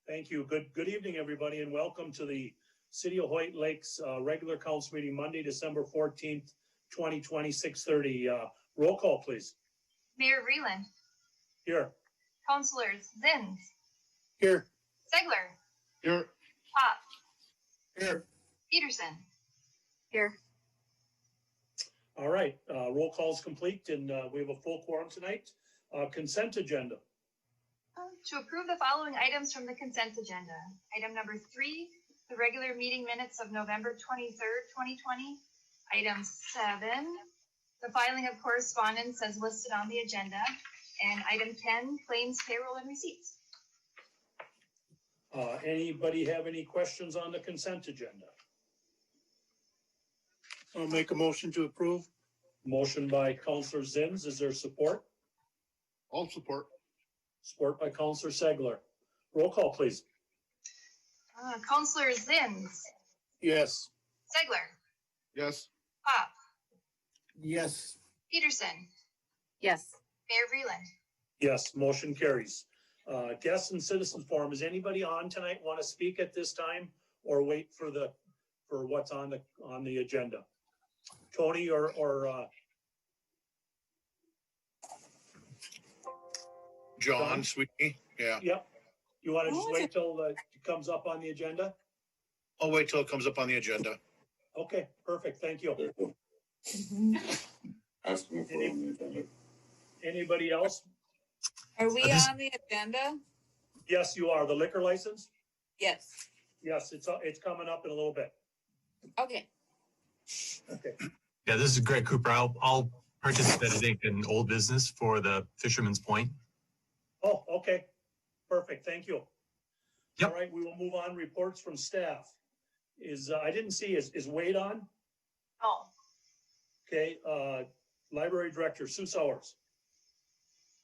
Thank you. Good evening, everybody, and welcome to the City of Hoyt Lakes regular council meeting, Monday, December 14th, 2020, 6:30. Roll call, please. Mayor Reland. Here. Councilors Zins. Here. Segler. Here. Pop. Here. Peterson. Here. All right, roll call is complete, and we have a full quorum tonight. Consent agenda. To approve the following items from the consent agenda. Item number 3, the regular meeting minutes of November 23rd, 2020. Item 7, the filing of correspondence as listed on the agenda. And item 10, claims, payroll, and receipts. Anybody have any questions on the consent agenda? I'll make a motion to approve. Motion by Councilor Zins. Is there support? I'll support. Support by Councilor Segler. Roll call, please. Councilors Zins. Yes. Segler. Yes. Pop. Yes. Peterson. Yes. Mayor Reland. Yes, motion carries. Guests and citizens forum. Is anybody on tonight want to speak at this time, or wait for what's on the agenda? Tony or John, sweetie. Yeah. Yep. You want to just wait till it comes up on the agenda? I'll wait till it comes up on the agenda. Okay, perfect. Thank you. Anybody else? Are we on the agenda? Yes, you are. The liquor license? Yes. Yes, it's coming up in a little bit. Okay. Okay. Yeah, this is Greg Cooper. I'll participate, I think, in old business for the Fisherman's Point. Oh, okay. Perfect. Thank you. Yep. All right, we will move on. Reports from staff. I didn't see, is Wade on? Oh. Okay, Library Director, Sue Sowers.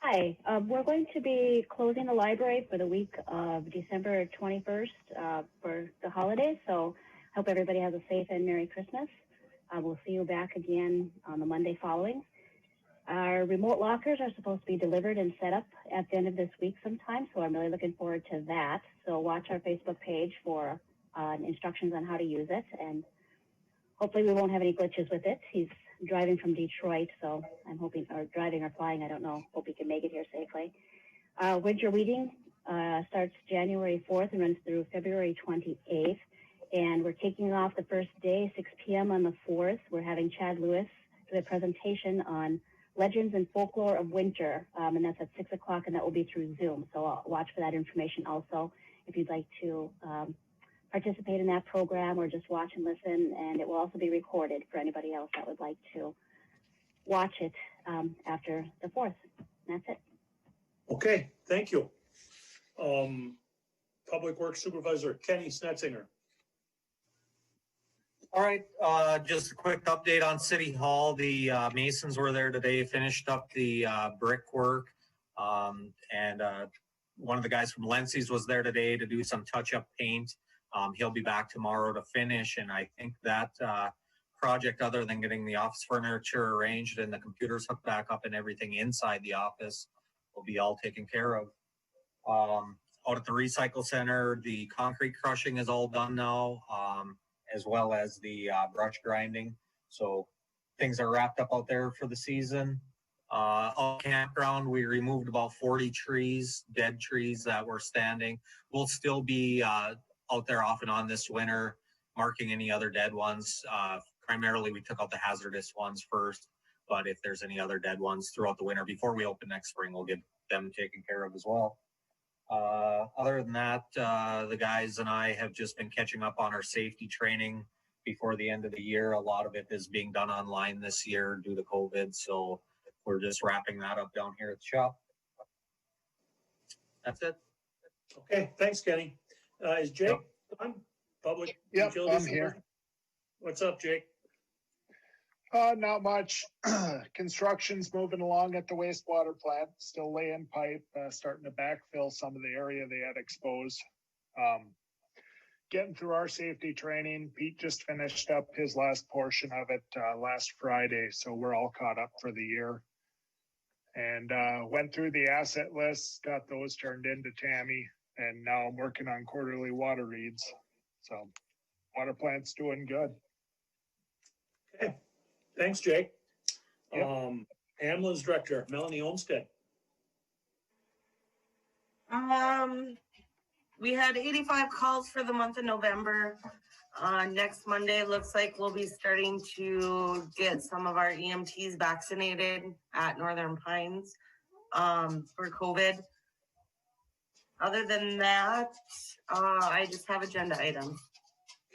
Hi, we're going to be closing the library for the week of December 21st for the holidays. So hope everybody has a safe and Merry Christmas. We'll see you back again on the Monday following. Our remote lockers are supposed to be delivered and set up at the end of this week sometime. So I'm really looking forward to that. So watch our Facebook page for instructions on how to use it. And hopefully we won't have any glitches with it. He's driving from Detroit, so I'm hoping, or driving or flying, I don't know, hope he can make it here safely. Winter reading starts January 4th and runs through February 28th. And we're kicking off the first day, 6 p.m. on the 4th. We're having Chad Lewis do a presentation on Legends and Folklore of Winter, and that's at 6 o'clock, and that will be through Zoom. So I'll watch for that information also if you'd like to participate in that program or just watch and listen. And it will also be recorded for anybody else that would like to watch it after the 4th. That's it. Okay, thank you. Public Works Supervisor Kenny Snetzinger. All right, just a quick update on City Hall. The masons were there today, finished up the brickwork, and one of the guys from Lencey's was there today to do some touch-up paint. He'll be back tomorrow to finish, and I think that project, other than getting the office furniture arranged and the computers hooked back up and everything inside the office, will be all taken care of. Out at the recycle center, the concrete crushing is all done now, as well as the brush grinding. So things are wrapped up out there for the season. On campground, we removed about 40 trees, dead trees that were standing. We'll still be out there off and on this winter, marking any other dead ones. Primarily, we took out the hazardous ones first, but if there's any other dead ones throughout the winter before we open next spring, we'll get them taken care of as well. Other than that, the guys and I have just been catching up on our safety training before the end of the year. A lot of it is being done online this year due to COVID, so we're just wrapping that up down here at the shop. That's it. Okay, thanks, Kenny. Is Jake on? Public Utilities? I'm here. What's up, Jake? Not much. Construction's moving along at the wastewater plant, still laying pipe, starting to backfill some of the area they had exposed. Getting through our safety training. Pete just finished up his last portion of it last Friday, so we're all caught up for the year. And went through the asset lists, got those turned into Tammy. And now I'm working on quarterly water reads. So water plant's doing good. Okay, thanks, Jake. Yep. Ambulance Director, Melanie Olmsted. We had 85 calls for the month of November. Next Monday, looks like we'll be starting to get some of our EMTs vaccinated at Northern Pines for COVID. Other than that, I just have agenda items.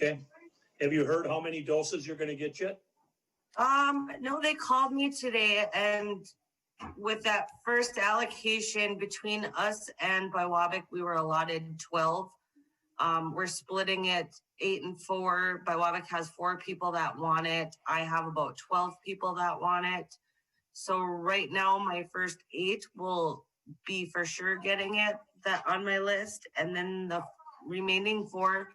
Okay, have you heard how many doses you're gonna get yet? No, they called me today, and with that first allocation between us and Biwabic, we were allotted 12. We're splitting it 8 and 4. Biwabic has 4 people that want it. I have about 12 people that want it. So right now, my first 8 will be for sure getting it that on my list, and then the remaining 4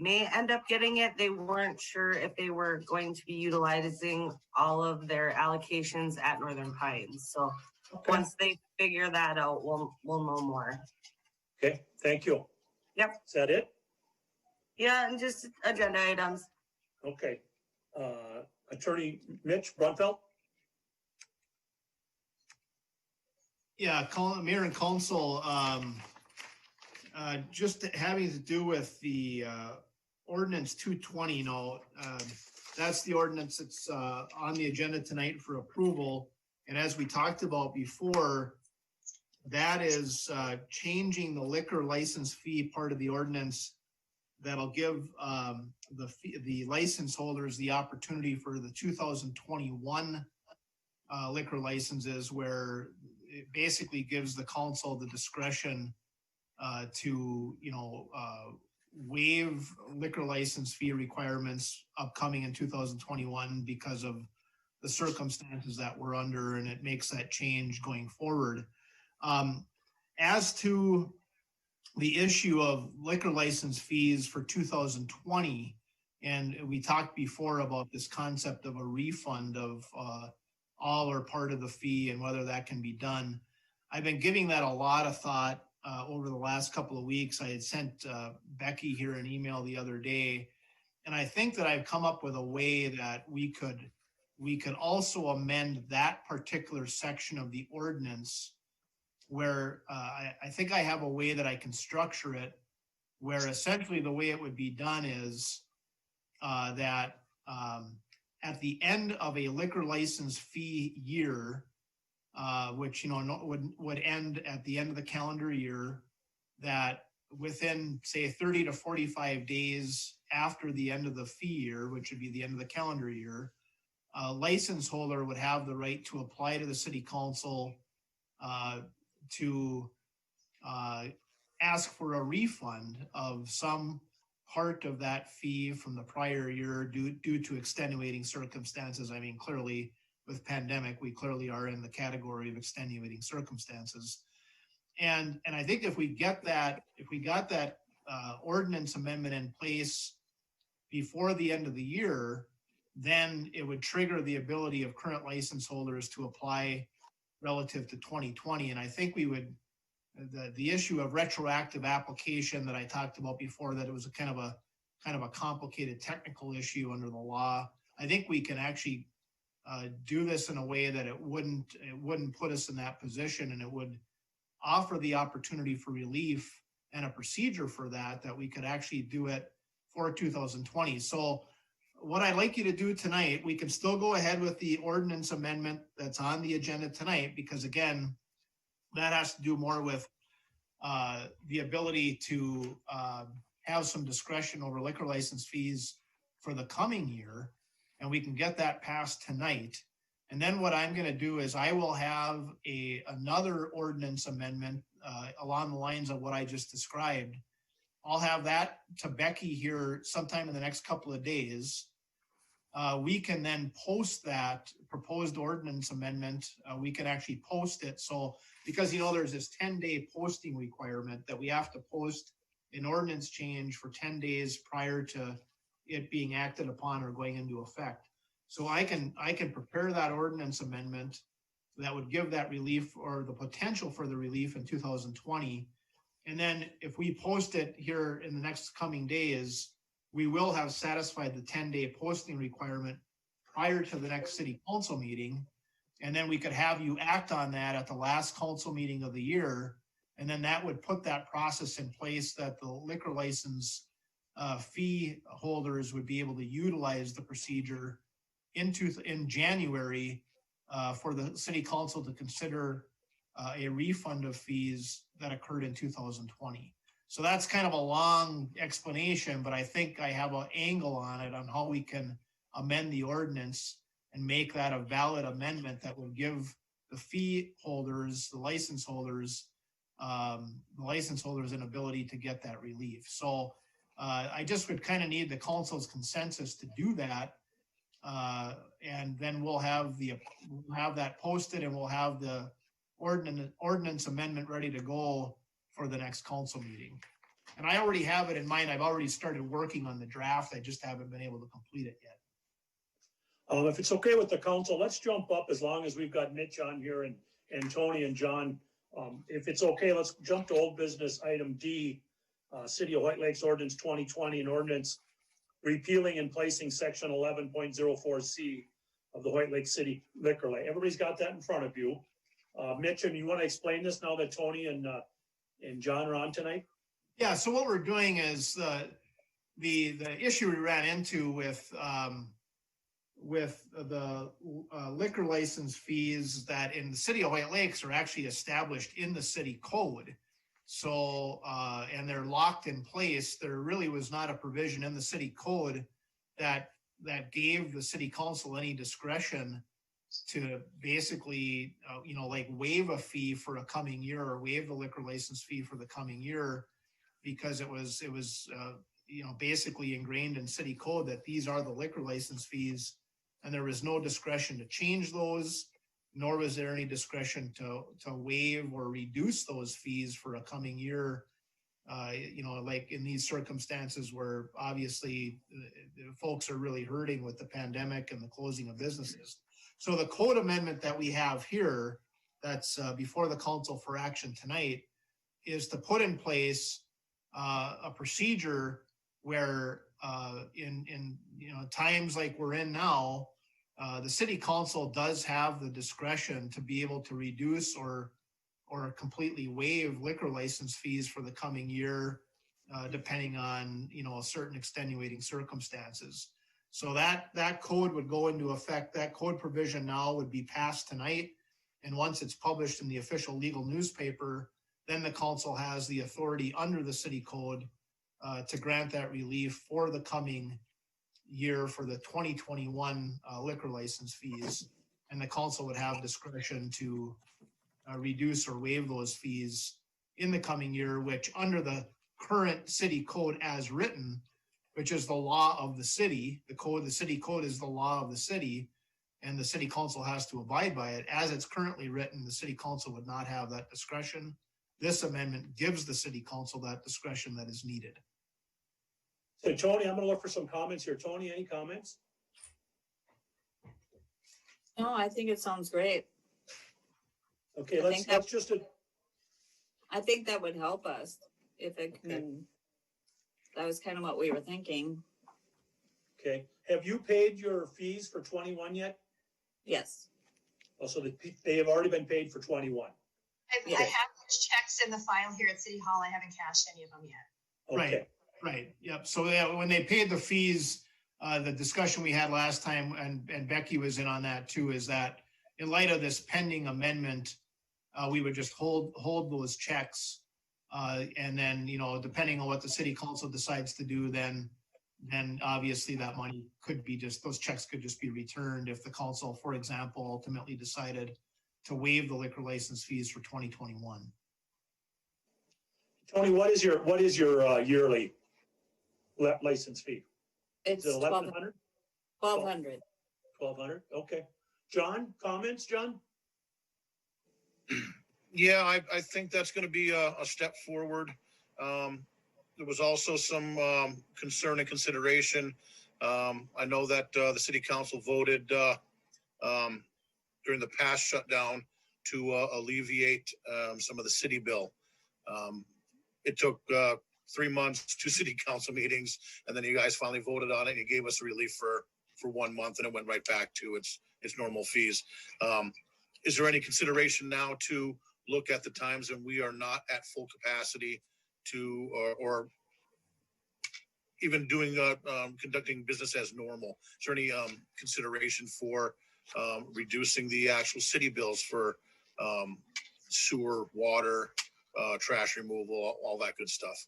may end up getting it. They weren't sure if they were going to be utilizing all of their allocations at Northern Pines. So Okay. once they figure that out, we'll know more. Okay, thank you. Yep. Is that it? Yeah, and just agenda items. Okay. Attorney Mitch Brunfeld? Yeah, Mayor and Council, just having to do with the ordinance 220 note. That's the ordinance that's on the agenda tonight for approval. And as we talked about before, that is changing the liquor license fee part of the ordinance that'll give the license holders the opportunity for the 2021 liquor licenses, where it basically gives the council the discretion to, waive liquor license fee requirements upcoming in 2021 because of the circumstances that we're under, and it makes that change going forward. As to the issue of liquor license fees for 2020, and we talked before about this concept of a refund of all or part of the fee and whether that can be done. I've been giving that a lot of thought over the last couple of weeks. I had sent Becky here an email the other day, and I think that I've come up with a way that we could also amend that particular section of the ordinance, where I think I have a way that I can structure it, where essentially the way it would be done is that at the end of a liquor license fee year, which would end at the end of the calendar year, that within say 30 to 45 days after the end of the fee year, which would be the end of the calendar year, a license holder would have the right to apply to the city council to ask for a refund of some part of that fee from the prior year due to extenuating circumstances. I mean, clearly with pandemic, we clearly are in the category of extenuating circumstances. And I think if we got that ordinance amendment in place before the end of the year, then it would trigger the ability of current license holders to apply relative to 2020. And I think we would, the issue of retroactive application that I talked about before, that it was a kind of a complicated technical issue under the law. I think we can actually do this in a way that it wouldn't put us in that position, and it would offer the opportunity for relief and a procedure for that we could actually do it for 2020. So what I'd like you to do tonight, we can still go ahead with the ordinance amendment that's on the agenda tonight, because again, that has to do more with the ability to have some discretion over liquor license fees for the coming year, and we can get that passed tonight. And then what I'm going to do is I will have another ordinance amendment along the lines of what I just described. I'll have that to Becky here sometime in the next couple of days. We can then post that proposed ordinance amendment. We can actually post it. So because, there's this 10-day posting requirement that we have to post an ordinance change for 10 days prior to it being acted upon or going into effect. So I can prepare that ordinance amendment that would give that relief or the potential for the relief in 2020. And then if we post it here in the next coming days, we will have satisfied the 10-day posting requirement prior to the next city council meeting. And then we could have you act on that at the last council meeting of the year. And then that would put that process in place that the liquor license fee holders would be able to utilize the procedure in January for the city council to consider a refund of fees that occurred in 2020. So that's kind of a long explanation, but I think I have an angle on it on how we can amend the ordinance and make that a valid amendment that will give the fee holders, the license holders an ability to get that relief. So I just would kind of need the council's consensus to do that. And then we'll have that posted, and we'll have the ordinance amendment ready to go for the next council meeting. And I already have it in mind. I've already started working on the draft. I just haven't been able to complete it yet. If it's okay with the council, let's jump up as long as we've got Mitch on here and Tony and John. If it's okay, let's jump to old business item D, City of White Lakes Ordinance 2020, an ordinance repealing and placing section 11.04C of the White Lake City liquor law. Everybody's got that in front of you. Mitch, and you want to explain this now that Tony and John are on tonight? Yeah, so what we're doing is the issue we ran into with the liquor license fees that in the city of White Lakes are actually established in the city code. So, and they're locked in place. There really was not a provision in the city code that gave the city council any discretion to basically, like waive a fee for a coming year or waive the liquor license fee for the coming year, because it was basically ingrained in city code that these are the liquor license fees, and there was no discretion to change those, nor was there any discretion to waive or reduce those fees for a coming year. Like in these circumstances where obviously folks are really hurting with the pandemic and the closing of businesses. So the code amendment that we have here that's before the council for action tonight is to put in place a procedure where in times like we're in now, the city council does have the discretion to be able to reduce or completely waive liquor license fees for the coming year, depending on certain extenuating circumstances. So that code would go into effect. That code provision now would be passed tonight, and once it's published in the official legal newspaper, then the council has the authority under the city code to grant that relief for the coming year for the 2021 liquor license fees, and the council would have discretion to reduce or waive those fees in the coming year, which under the current city code as written, which is the law of the city, the city code is the law of the city, and the city council has to abide by it. As it's currently written, the city council would not have that discretion. This amendment gives the city council that discretion that is needed. So Tony, I'm going to look for some comments here. Tony, any comments? No, I think it sounds great. Okay, I think that would help us if it can. Okay. That was kind of what we were thinking. Okay, have you paid your fees for 21 yet? Yes. Oh, so they have already been paid for 21. I have those checks in the file here at City Hall. I haven't cashed any of them yet. Okay. Right. Yep. So when they paid the fees, the discussion we had last time, and Becky was in on that too, is that in light of this pending amendment, we would just hold those checks. And then, depending on what the city council decides to do, then obviously that money could be those checks could just be returned if the council, for example, ultimately decided to waive the liquor license fees for 2021. Tony, what is your yearly license fee? It's Is it 1,100? 1,200. 1,200. Okay. John, comments, John? Yeah, I think that's going to be a step forward. There was also some concern and consideration. I know that the city council voted during the past shutdown to alleviate some of the city bill. it took 3 months, 2 city council meetings, and then you guys finally voted on it. And you gave us relief for 1 month, and it went right back to its normal fees. Is there any consideration now to look at the times when we are not at full capacity to, or even doing conducting business as normal? Is there any consideration for reducing the actual city bills for sewer, water, trash removal, all that good stuff?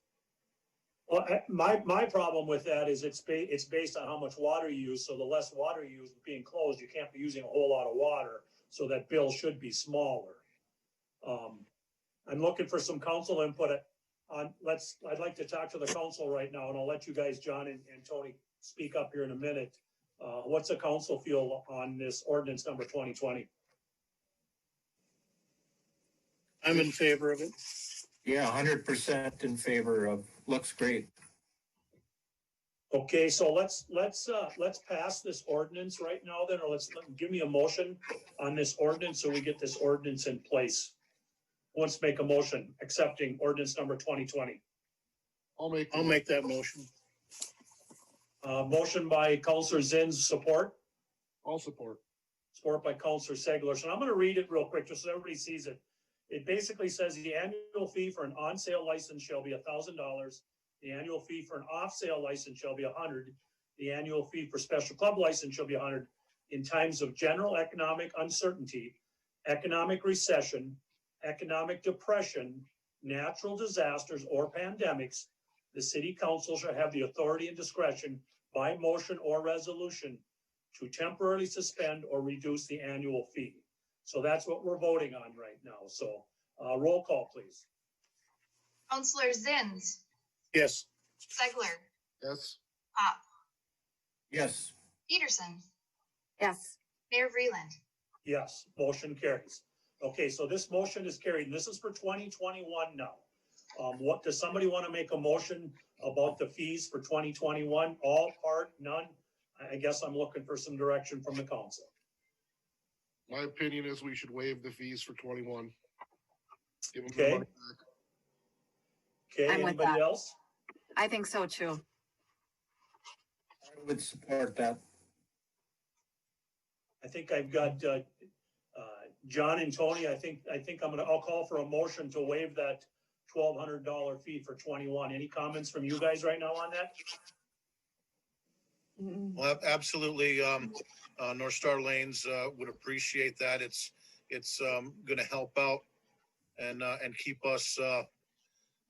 Well, my problem with that is it's based on how much water you use. So the less water you use being closed, you can't be using a whole lot of water. So that bill should be smaller. I'm looking for some council input on, I'd like to talk to the council right now, and I'll let you guys, John and Tony, speak up here in a minute. What's the council feel on this ordinance number 2020? I'm in favor of it. Yeah, 100% in favor of, looks great. Okay, so let's pass this ordinance right now then, or give me a motion on this ordinance so we get this ordinance in place. Who wants to make a motion accepting ordinance number 2020? I'll make that motion. Motion by Councilor Zins, support. I'll support. Support by Councilor Segler. So I'm going to read it real quick just so everybody sees it. It basically says the annual fee for an on-sale license shall be $1,000. The annual fee for an off-sale license shall be $100. The annual fee for special club license shall be $100. In times of general economic uncertainty, economic recession, economic depression, natural disasters, or pandemics, the city council shall have the authority and discretion by motion or resolution to temporarily suspend or reduce the annual fee. So that's what we're voting on right now. So roll call, please. Councilor Zins, Yes. Segler, Yes. Pop, Yes. Peterson, Yes. Mayor Vreeland. Yes, motion carries. Okay, so this motion is carried, and this is for 2021 now. What does somebody want to make a motion about the fees for 2021? All, part, none? I guess I'm looking for some direction from the council. My opinion is we should waive the fees for 21. Give them Okay. the money back. Okay, I'm with anybody that. else? I think so too. I would support that. I think I've got John and Tony. I'll call for a motion to waive that $1,200 fee for 21. Any comments from you guys right now on that? Well, absolutely. North Star Lanes would appreciate that. It's going to help out and keep us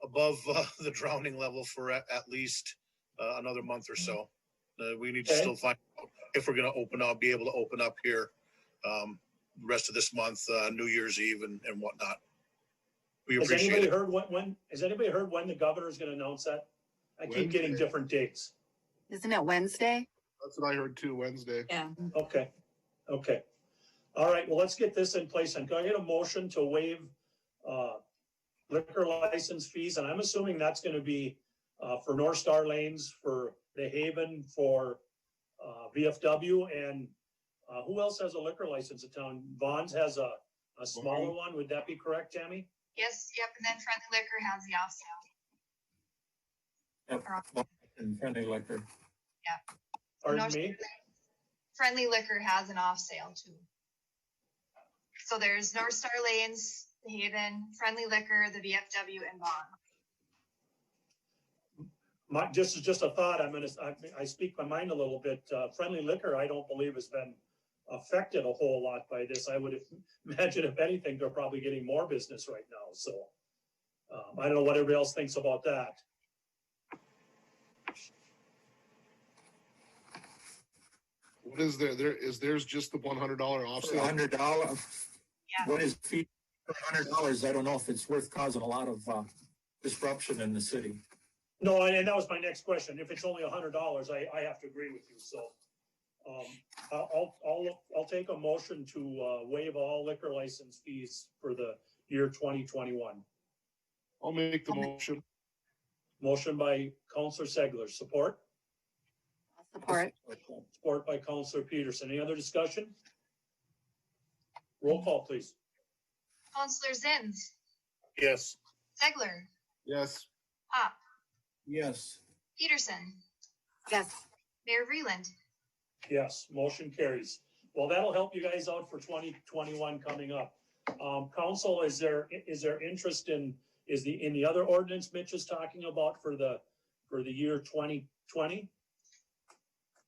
above the drowning level for at least another month or so. We need to still find out if we're going to be able to open up here the rest of this month, New Year's Eve and whatnot. We appreciate it. Has anybody heard when the governor is going to announce that? I keep getting different dates. Isn't it Wednesday? That's what I heard too, Wednesday. Yeah. Okay. All right, well, let's get this in place. And can I get a motion to waive liquor license fees? And I'm assuming that's going to be for North Star Lanes, for the Haven, for VFW, and who else has a liquor license in town? Vaughn's has a smaller one. Would that be correct, Tammy? Yes, yep, and then Friendly Liquor has the off sale. Yep. And friendly liquor. Yeah. Pardon me? Friendly Liquor has an off sale too. So there's North Star Lanes, the Haven, Friendly Liquor, the VFW, and Vaughn. Just a thought. I speak my mind a little bit. Friendly Liquor, I don't believe has been affected a whole lot by this. I would imagine, if anything, they're probably getting more business right now. So I don't know what everybody else thinks about that. What is there? Is theirs just the $100 offset? $100. Yeah. What is fee for $100? I don't know if it's worth causing a lot of disruption in the city. No, and that was my next question. If it's only $100, I have to agree with you. So I'll take a motion to waive all liquor license fees for the year 2021. I'll make the motion. Motion by Councilor Segler. Support? Support. Support by Councilor Peterson. Any other discussion? Roll call, please. Councilor Zins, Yes. Segler, Yes. Pop, Yes. Peterson, Yes. Mayor Reland. Yes, motion carries. Well, that'll help you guys out for 2021 coming up. Council, is there interest in the other ordinance Mitch is talking about for the year 2020?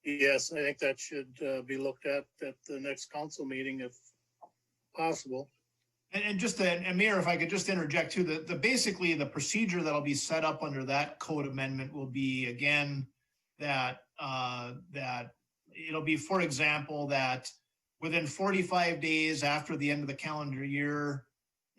Yes, I think that should be looked at the next council meeting if possible. And just, and Mayor, if I could just interject too, the basically the procedure that'll be set up under that code amendment will be, again, that it'll be, for example, that within 45 days after the end of the calendar year,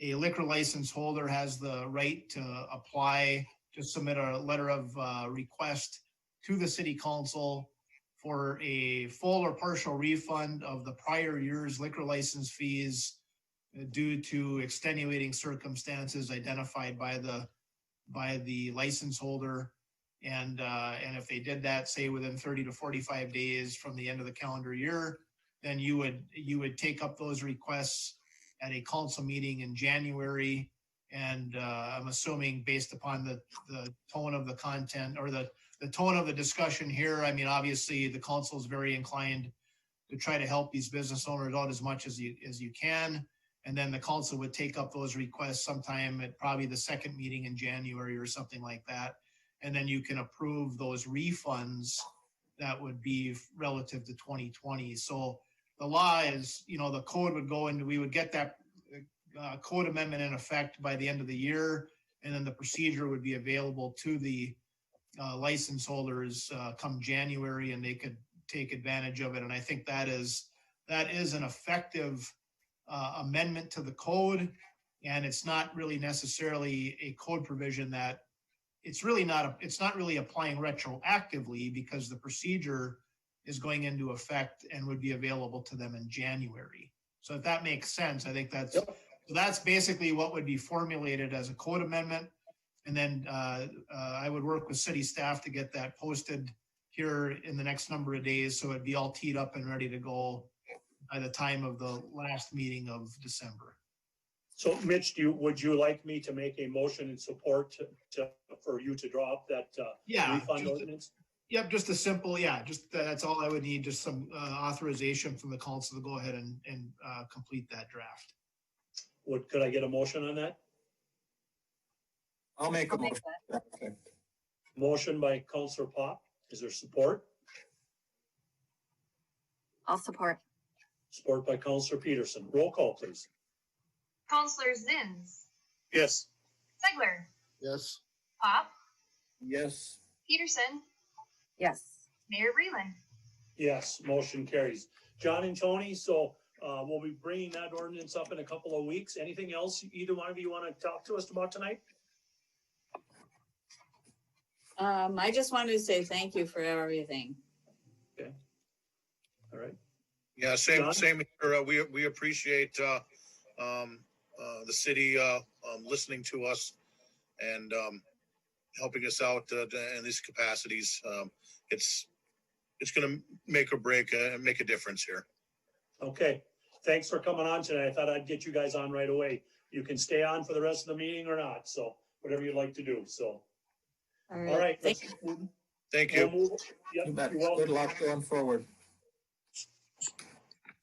a liquor license holder has the right to apply, to submit a letter of request to the city council for a full or partial refund of the prior year's liquor license fees due to extenuating circumstances identified by the license holder. And if they did that, say within 30 to 45 days from the end of the calendar year, then you would take up those requests at a council meeting in January. And I'm assuming based upon the tone of the content or the tone of the discussion here, I mean, obviously the council is very inclined to try to help these business owners out as much as you can. And then the council would take up those requests sometime at probably the second meeting in January or something like that. And then you can approve those refunds that would be relative to 2020. So the law is, the code would go into, we would get that code amendment in effect by the end of the year. And then the procedure would be available to the license holders come January, and they could take advantage of it. And I think that is an effective amendment to the code. And it's not really necessarily a code provision that it's not really applying retroactively, because the procedure is going into effect and would be available to them in January. So if that makes sense, I think that's basically what would be formulated as a code amendment. And then I would work with city staff to get that posted here in the next number of days, so it'd be all teed up and ready to go by the time of the last meeting of December. So Mitch, would you like me to make a motion in support for you to draw up that refund ordinance? Yep, just a simple, just that's all I would need, just some authorization from the council to go ahead and complete that draft. Could I get a motion on that? I'll make a motion. Okay. Motion by Councilor Pop. Is there support? I'll support. Support by Councilor Peterson. Roll call, please. Councilor Zins, Yes. Segler, Yes. Pop, Yes. Peterson, Yes. Mayor Reland. Yes, motion carries. John and Tony, so we'll be bringing that ordinance up in a couple of weeks. Anything else either one of you want to talk to us about tonight? I just wanted to say thank you for everything. Okay. All right. Yeah, same here. We appreciate the city listening to us and helping us out in these capacities. It's going to make or break and make a difference here. Okay. Thanks for coming on tonight. I thought I'd get you guys on right away. You can stay on for the rest of the meeting or not. So whatever you'd like to do. So. All right. Thank you. Yep, Good luck going forward.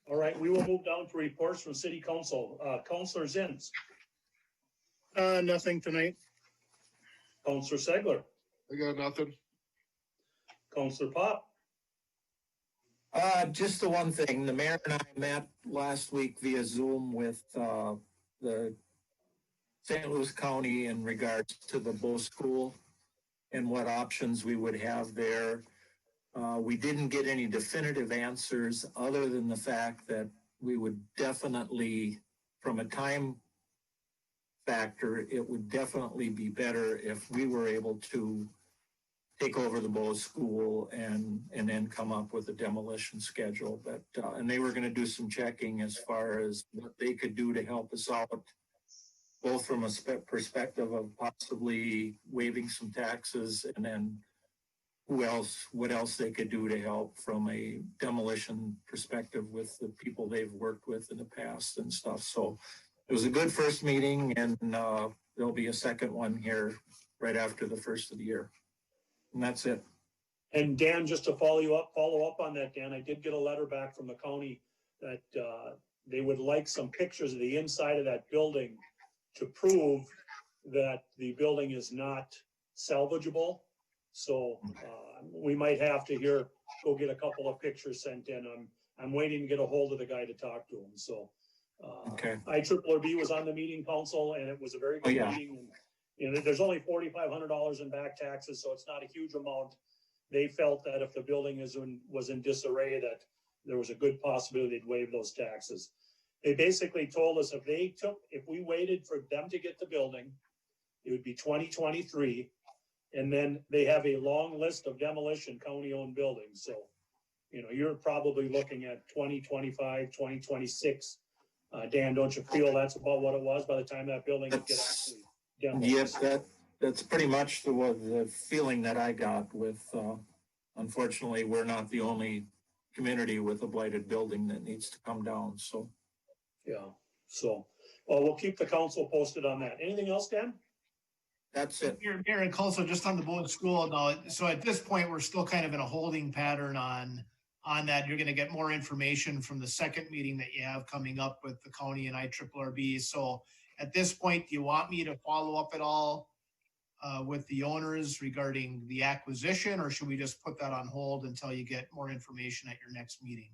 All right, we will move down to reports from City Council. Councilor Zins. Nothing tonight. Councilor Segler. I got nothing. Councilor Pop. Just the one thing, the mayor and I met last week via Zoom with the St. Louis County in regards to the Bow School and what options we would have there. We didn't get any definitive answers other than the fact that we would definitely, from a time factor, it would definitely be better if we were able to take over the Bow School and then come up with a demolition schedule. But and they were going to do some checking as far as what they could do to help us out, both from a perspective of possibly waiving some taxes, and then what else they could do to help from a demolition perspective with the people they've worked with in the past and stuff. So it was a good first meeting, and there'll be a second one here right after the first of the year. And that's it. And Dan, just to follow up on that, Dan, I did get a letter back from the county that they would like some pictures of the inside of that building to prove that the building is not salvageable. So we might have to go get a couple of pictures sent in. I'm waiting to get a hold of the guy to talk to him. So Okay. IRRB was on the meeting, council, and it was a very good yeah. meeting. And there's only $4,500 in back taxes, so it's not a huge amount. They felt that if the building was in disarray, that there was a good possibility they'd waive those taxes. They basically told us if we waited for them to get the building, it would be 2023. And then they have a long list of demolition county-owned buildings. So, you're probably looking at 2025, 2026. Dan, don't you feel that's about what it was by the time that building would get actually demolished? Yes, that's pretty much the feeling that I got with, unfortunately, we're not the only community with a blighted building that needs to come down, so. Yeah, so, well, we'll keep the council posted on that. Anything else, Dan? That's it. Mayor and Council, just on the Bowen School, no, so at this point, we're still kind of in a holding pattern on that. You're gonna get more information from the second meeting that you have coming up with the county and IRRB. So at this point, do you want me to follow up at all with the owners regarding the acquisition, or should we just put that on hold until you get more information at your next meeting?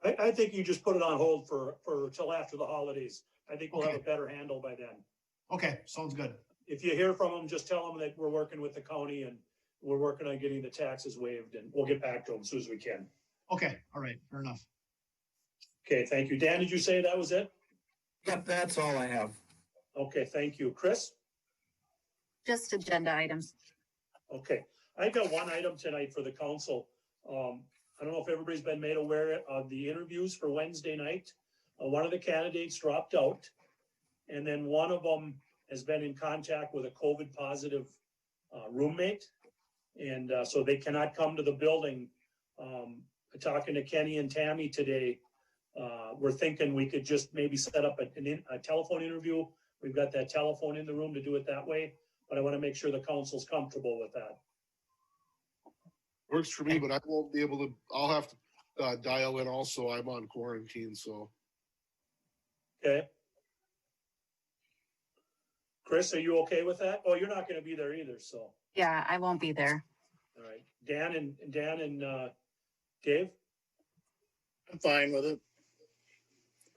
I think you just put it on hold for till after the holidays. I think we'll have a better handle by then. Okay, sounds good. If you hear from them, just tell them that we're working with the county and we're working on getting the taxes waived, and we'll get back to them as soon as we can. Okay, all right, fair enough. Okay, thank you. Dan, did you say that was it? Yep, that's all I have. Okay, thank you. Chris? Just agenda items. Okay, I got one item tonight for the council. I don't know if everybody's been made aware of the interviews for Wednesday night. One of the candidates dropped out, and then one of them has been in contact with a COVID positive roommate. And so they cannot come to the building. Talking to Kenny and Tammy today, we're thinking we could just maybe set up a telephone interview. We've got that telephone in the room to do it that way, but I want to make sure the council's comfortable with that. Works for me, but I won't be able to, I'll have to dial in also. I'm on quarantine, so. Okay. Chris, are you okay with that? Oh, you're not going to be there either, so. Yeah, I won't be there. All right, Dan and Dave? I'm fine with it.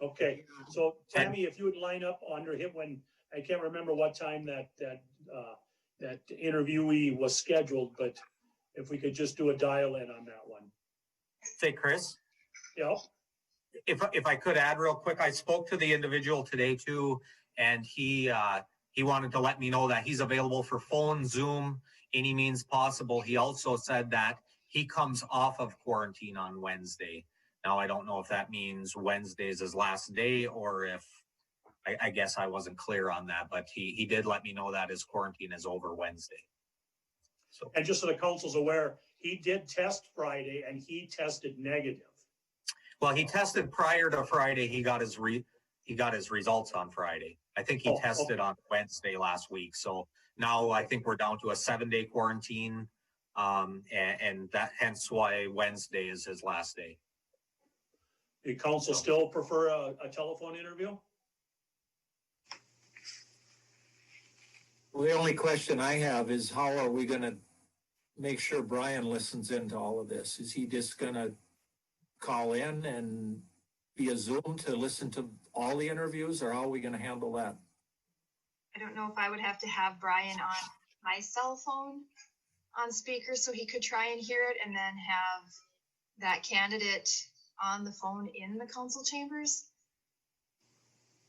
Okay, so Tammy, if you would line up under him when, I can't remember what time that interviewee was scheduled, but if we could just do a dial in on that one. Say, Chris? Yep. If I could add real quick, I spoke to the individual today too, and he wanted to let me know that he's available for phone, Zoom, any means possible. He also said that he comes off of quarantine on Wednesday. Now, I don't know if that means Wednesday is his last day, or if, I guess I wasn't clear on that, but he did let me know that his quarantine is over Wednesday. So, and just so the council's aware, he did test Friday and he tested negative. Well, he tested prior to Friday. He got his results on Friday. I think he tested on Wednesday last week. So now I think we're down to a 7-day quarantine. And that hence why Wednesday is his last day. The council still prefer a telephone interview? Well, the only question I have is how are we going to make sure Brian listens into all of this? Is he just going to call in and via Zoom to listen to all the interviews, or how are we going to handle that? I don't know if I would have to have Brian on my cell phone on speaker so he could try and hear it, and then have that candidate on the phone in the council chambers.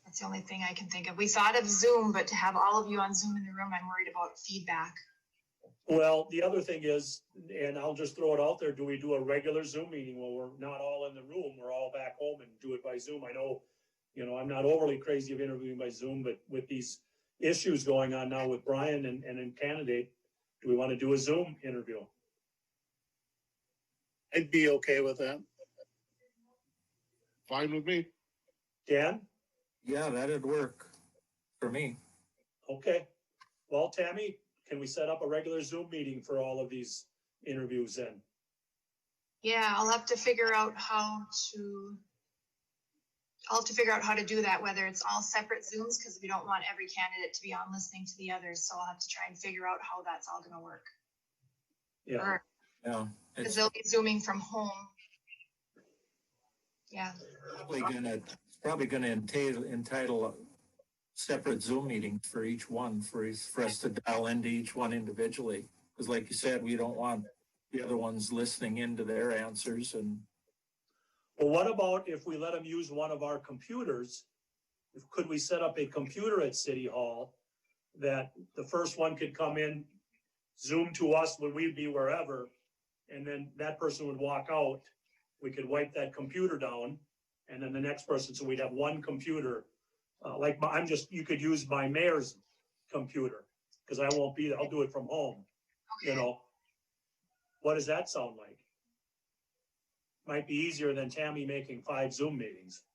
That's the only thing I can think of. We thought of Zoom, but to have all of you on Zoom in the room, I'm worried about feedback. Well, the other thing is, and I'll just throw it out there, do we do a regular Zoom meeting where we're not all in the room, we're all back home and do it by Zoom? I know, I'm not overly crazy of interviewing by Zoom, but with these issues going on now with Brian and in candidate, do we want to do a Zoom interview? I'd be okay with that. Fine with me. Dan? Yeah, that'd work for me. Okay. Well, Tammy, can we set up a regular Zoom meeting for all of these interviews then? Yeah, I'll have to figure out how to do that, whether it's all separate Zooms, because we don't want every candidate to be on listening to the others. So I'll have to try and figure out how that's all gonna work. Yeah. Yeah. Because they'll be Zooming from home. Yeah. Probably gonna entitle a separate Zoom meeting for each one, for us to dial into each one individually. Because like you said, we don't want the other ones listening into their answers and. Well, what about if we let them use one of our computers? Could we set up a computer at City Hall that the first one could come in, Zoom to us when we'd be wherever, and then that person would walk out. We could wipe that computer down, and then the next person, so we'd have one computer. You could use my mayor's computer, because I won't be there. I'll do it from home. You know, what does that sound like? Might be easier than Tammy making 5 Zoom meetings.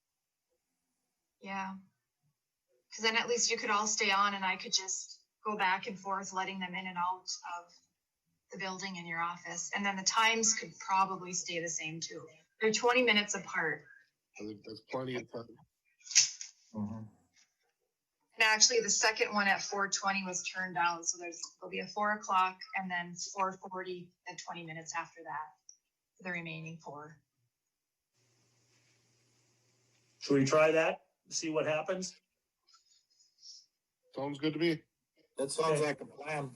Yeah. Because then at least you could all stay on and I could just go back and forth, letting them in and out of the building in your office. And then the times could probably stay the same too. They're 20 minutes apart. I think that's plenty of time. Mm-hmm. And actually the second one at 4:20 was turned down. So there'll be a 4 o'clock and then 4:40 and 20 minutes after that. The remaining 4. Should we try that? See what happens? Sounds good to me. That sounds like a plan.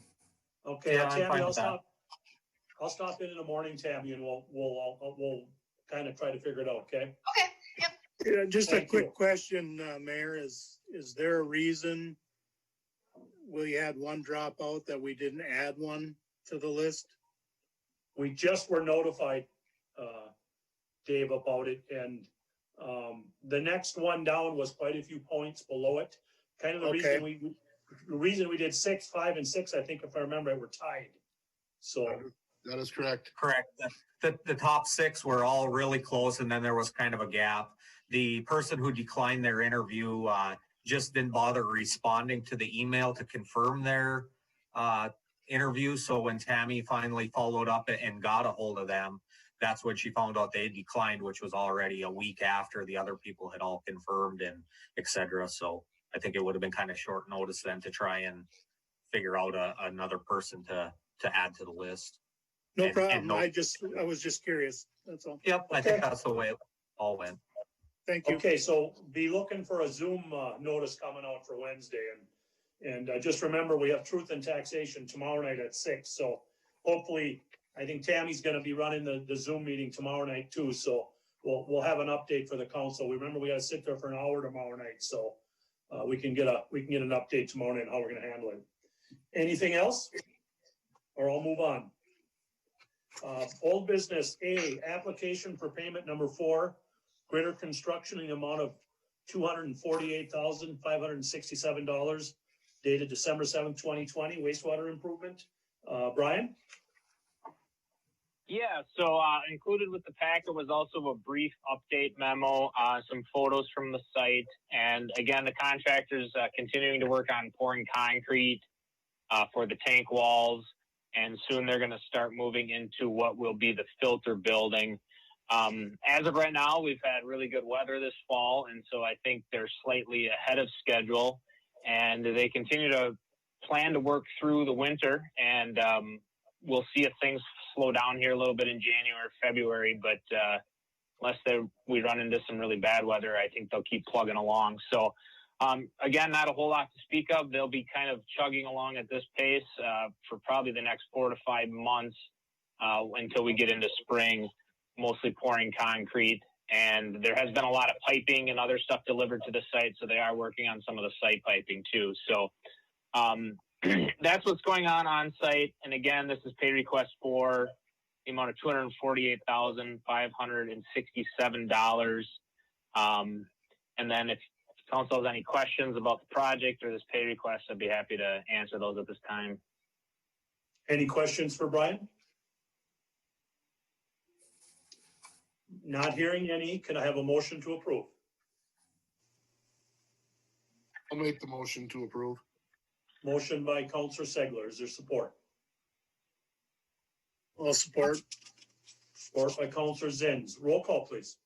Okay, Yeah, I'm Tammy, fine with that. I'll stop in the morning, Tammy, and we'll kind of try to figure it out, okay? Okay, yep. Yeah, just a Thank you. quick question, Mayor, is there a reason we had one dropout that we didn't add one to the list? We just were notified, Dave, about it, and the next one down was quite a few points below it. Kind of the reason we did 6, 5, and 6, I think if I remember, it were tied. So That is correct. Correct. The top 6 were all really close, and then there was kind of a gap. The person who declined their interview just didn't bother responding to the email to confirm their interview. So when Tammy finally followed up and got a hold of them, that's when she found out they declined, which was already a week after the other people had all confirmed and et cetera. So I think it would have been kind of short notice then to try and figure out another person to add to the list. No problem. I was just curious. That's all. Yep, I think that's the way it all went. Thank you. Okay, so be looking for a Zoom notice coming out for Wednesday, and just remember we have Truth and Taxation tomorrow night at 6. So hopefully, I think Tammy's going to be running the Zoom meeting tomorrow night too. So we'll have an update for the council. Remember, we got to sit there for an hour tomorrow night, so we can get an update tomorrow night on how we're going to handle it. Anything else, or I'll move on. Old business A, application for payment number 4, Gritter Construction in the amount of $248,567, dated December 7th, 2020, wastewater improvement. Brian? Yeah, so included with the packet was also a brief update memo, some photos from the site, and again, the contractor's continuing to work on pouring concrete for the tank walls, and soon they're going to start moving into what will be the filter building. As of right now, we've had really good weather this fall, and so I think they're slightly ahead of schedule, and they continue to plan to work through the winter, and we'll see if things slow down here a little bit in January, February, but unless we run into some really bad weather, I think they'll keep plugging along. So again, not a whole lot to speak of. They'll be kind of chugging along at this pace for probably the next 4 to 5 months until we get into spring, mostly pouring concrete. And there has been a lot of piping and other stuff delivered to the site, so they are working on some of the site piping too. So that's what's going on site. And again, this is pay request for the amount of $248,567. And then if council has any questions about the project or this pay request, I'd be happy to answer those at this time. Any questions for Brian? Not hearing any. Can I have a motion to approve? I'll make the motion to approve. Motion by Counselor Segler. Is there support? All support. Support by Counselor Zins. Roll call, please.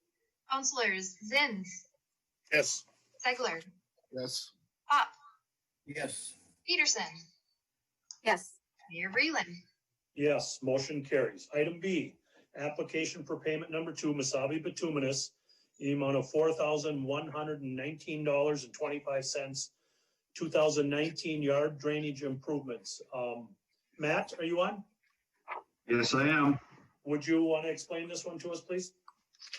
Councilors Zins, Yes. Segler, Yes. Pop, Yes. Peterson, Yes. Mayor Breland. Yes, motion carries. Item B, application for payment number 2, Mesabi Bituminous, in the amount of $4,119.25, 2019 yard drainage improvements. Matt, are you on? Yes, I am. Would you want to explain this one to us, please?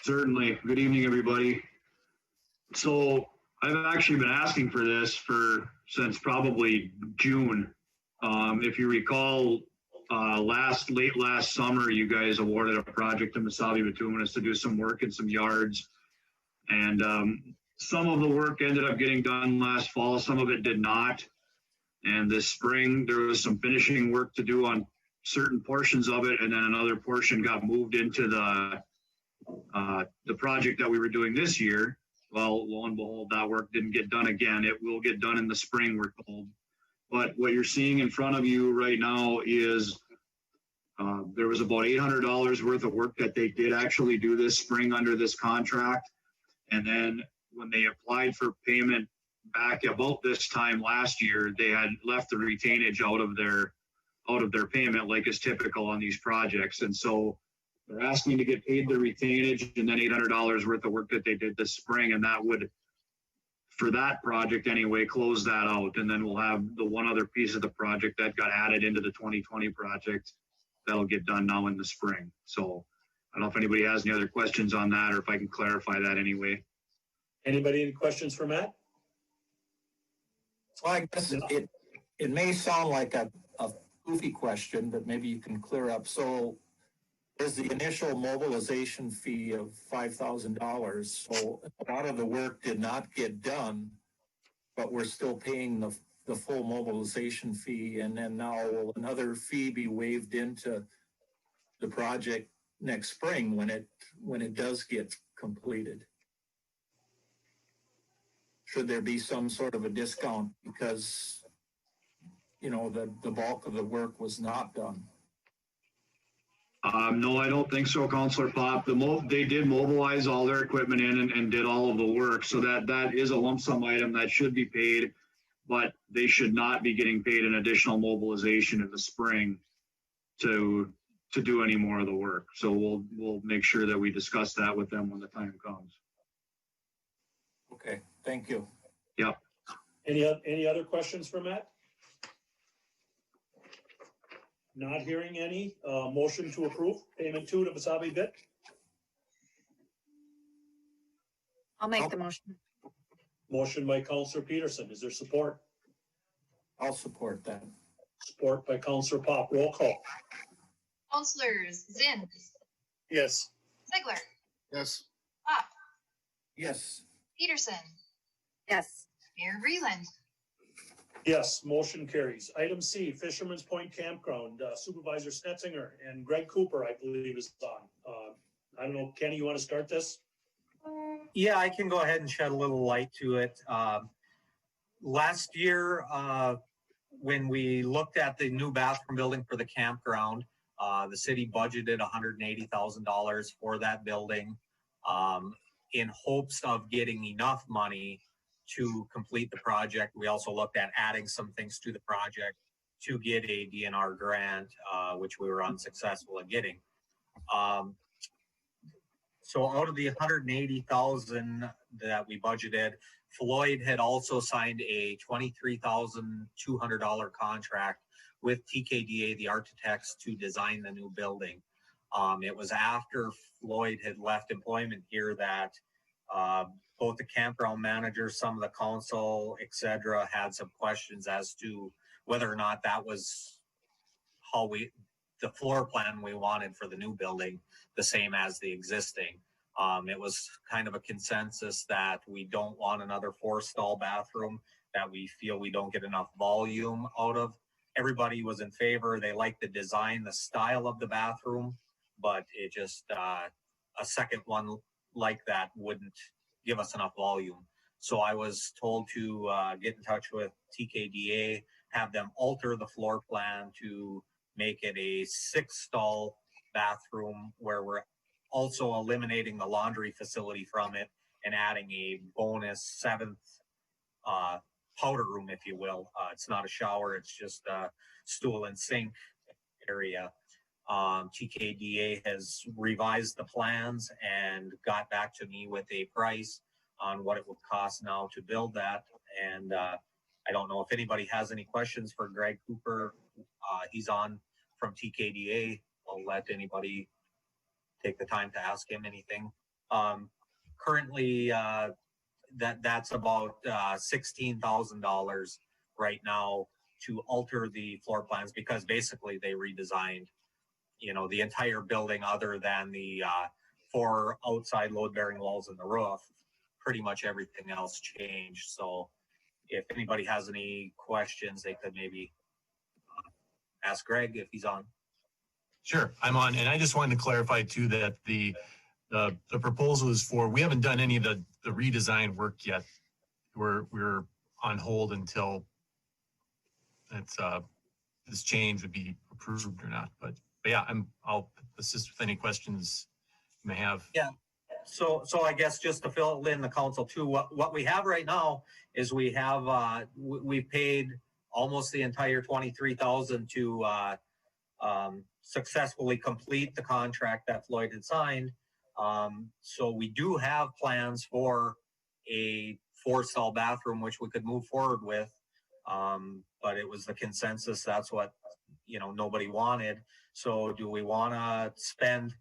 Certainly. Good evening, everybody. So I've actually been asking for this since probably June. If you recall, late last summer, you guys awarded a project to Mesabi Bituminous to do some work in some yards. And some of the work ended up getting done last fall. Some of it did not. And this spring, there was some finishing work to do on certain portions of it. And then another portion got moved into the project that we were doing this year. Well, lo and behold, that work didn't get done again. It will get done in the spring, we're told. But what you're seeing in front of you right now is there was about $800 worth of work that they did actually do this spring under this contract. And then when they applied for payment back about this time last year, they had left the retainage out of their payment, like is typical on these projects. And so they're asking to get paid the retainage and then $800 worth of work that they did this spring. And that would, for that project anyway, close that out. And then we'll have the one other piece of the project that got added into the 2020 project that'll get done now in the spring. So I don't know if anybody has any other questions on that or if I can clarify that anyway. Anybody any questions for Matt? Well, I guess it may sound like a goofy question, but maybe you can clear up. So there's the initial mobilization fee of $5,000. So a lot of the work did not get done, but we're still paying the full mobilization fee. And then now will another fee be waived into the project next spring when it does get completed? Should there be some sort of a discount because, you know, the bulk of the work was not done? No, I don't think so, Councilor Pop. They did mobilize all their equipment in and did all of the work. So that is a lump sum item that should be paid, but they should not be getting paid an additional mobilization in the spring to do any more of the work. So we'll make sure that we discuss that with them when the time comes. Okay, thank you. Yep. Any other questions for Matt? Not hearing any. Motion to approve payment 2 to Mesabi Bit. I'll make the motion. Motion by Counselor Peterson. Is there support? I'll support that. Support by Counselor Pop. Roll call. Councilors Zins, Yes. Segler, Yes. Pop, Yes. Peterson, Yes. Mayor Breland. Yes, motion carries. Item C, Fisherman's Point Campground, Supervisor Snetzinger and Greg Cooper, I believe, is on. I don't know, Kenny, you want to start this? Yeah, I can go ahead and shed a little light to it. Last year, when we looked at the new bathroom building for the campground, the city budgeted $180,000 for that building in hopes of getting enough money to complete the project. We also looked at adding some things to the project to get a DNR grant, which we were unsuccessful at getting. So out of the $180,000 that we budgeted, Floyd had also signed a $23,200 contract with TKDA, the architects, to design the new building. It was after Floyd had left employment here that both the campground managers, some of the council, et cetera, had some questions as to whether or not that was how the floor plan we wanted for the new building, the same as the existing. It was kind of a consensus that we don't want another 4-stall bathroom, that we feel we don't get enough volume out of. Everybody was in favor. They liked the design, the style of the bathroom, but it just, a second one like that wouldn't give us enough volume. So I was told to get in touch with TKDA, have them alter the floor plan to make it a 6-stall bathroom where we're also eliminating the laundry facility from it and adding a bonus 7th powder room, if you will. It's not a shower, it's just a stool and sink area. TKDA has revised the plans and got back to me with a price on what it would cost now to build that. And I don't know if anybody has any questions for Greg Cooper. He's on from TKDA. I'll let anybody take the time to ask him anything. Currently, that's about $16,000 right now to alter the floor plans, because basically they redesigned, you know, the entire building other than the 4 outside load-bearing walls and the roof. Pretty much everything else changed. So if anybody has any questions, they could maybe ask Greg if he's on. Sure, I'm on. And I just wanted to clarify too that the proposal is for, we haven't done any of the redesign work yet. We're on hold until it's this change would be approved or not. But yeah, I'll assist with any questions you may have. Yeah. So I guess just to fill in the council too, what we have right now is we have we paid almost the entire $23,000 to successfully complete the contract that Floyd had signed. So we do have plans for a 4-stall bathroom, which we could move forward with. But it was the consensus. That's what, you know, nobody wanted. So do we want to spend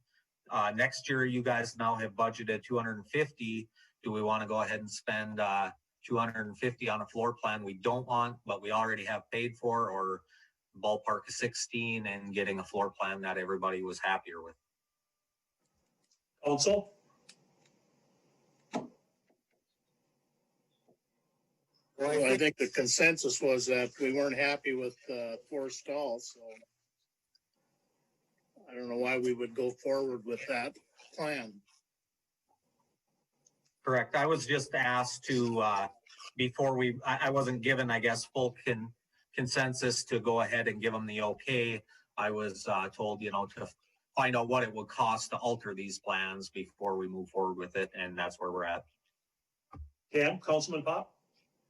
next year? You guys now have budgeted 250. Do we want to go ahead and spend 250 on a floor plan we don't want, but we already have paid for, or ballpark of 16 and getting a floor plan that everybody was happier with? Council? Well, I think the consensus was that we weren't happy with 4 stalls, so I don't know why we would go forward with that plan. Correct. I was just asked to, before I wasn't given, I guess, full consensus to go ahead and give them the okay. I was told, you know, to find out what it would cost to alter these plans before we move forward with it, and that's where we're at. Dan, Councilman Pop?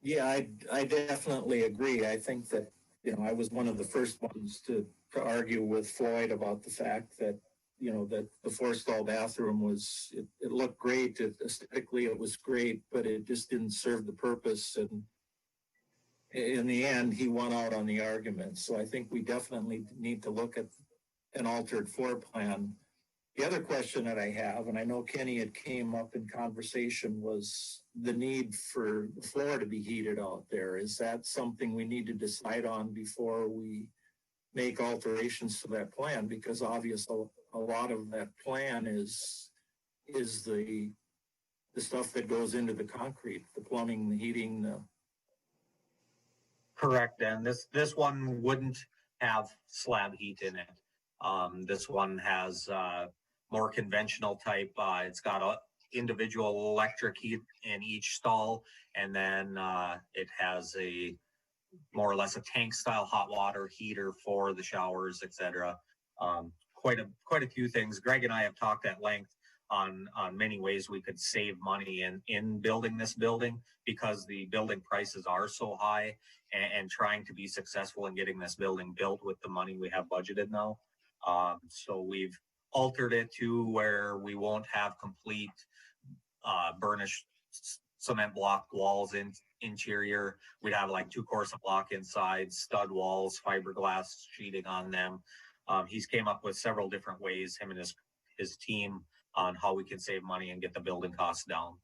Yeah, I definitely agree. I think that, you know, I was one of the first ones to argue with Floyd about the fact that, you know, that the 4-stall bathroom was, it looked great. Aesthetically, it was great, but it just didn't serve the purpose. And in the end, he won out on the argument. So I think we definitely need to look at an altered floor plan. The other question that I have, and I know Kenny had came up in conversation, was the need for the floor to be heated out there. Is that something we need to decide on before we make alterations to that plan? Because obviously a lot of that plan is the stuff that goes into the concrete, the plumbing, the heating, the... Correct. And this one wouldn't have slab heat in it. This one has more conventional type. It's got a individual electric heat in each stall, and then it has a more or less a tank style hot water heater for the showers, etc. Quite a few things. Greg and I have talked at length on many ways we could save money in building this building, because the building prices are so high, and trying to be successful in getting this building built with the money we have budgeted now. So we've altered it to where we won't have complete burnished cement block walls in interior. We'd have like 2 course of block inside, stud walls, fiberglass sheeting on them. He's came up with several different ways, him and his team, on how we can save money and get the building costs down.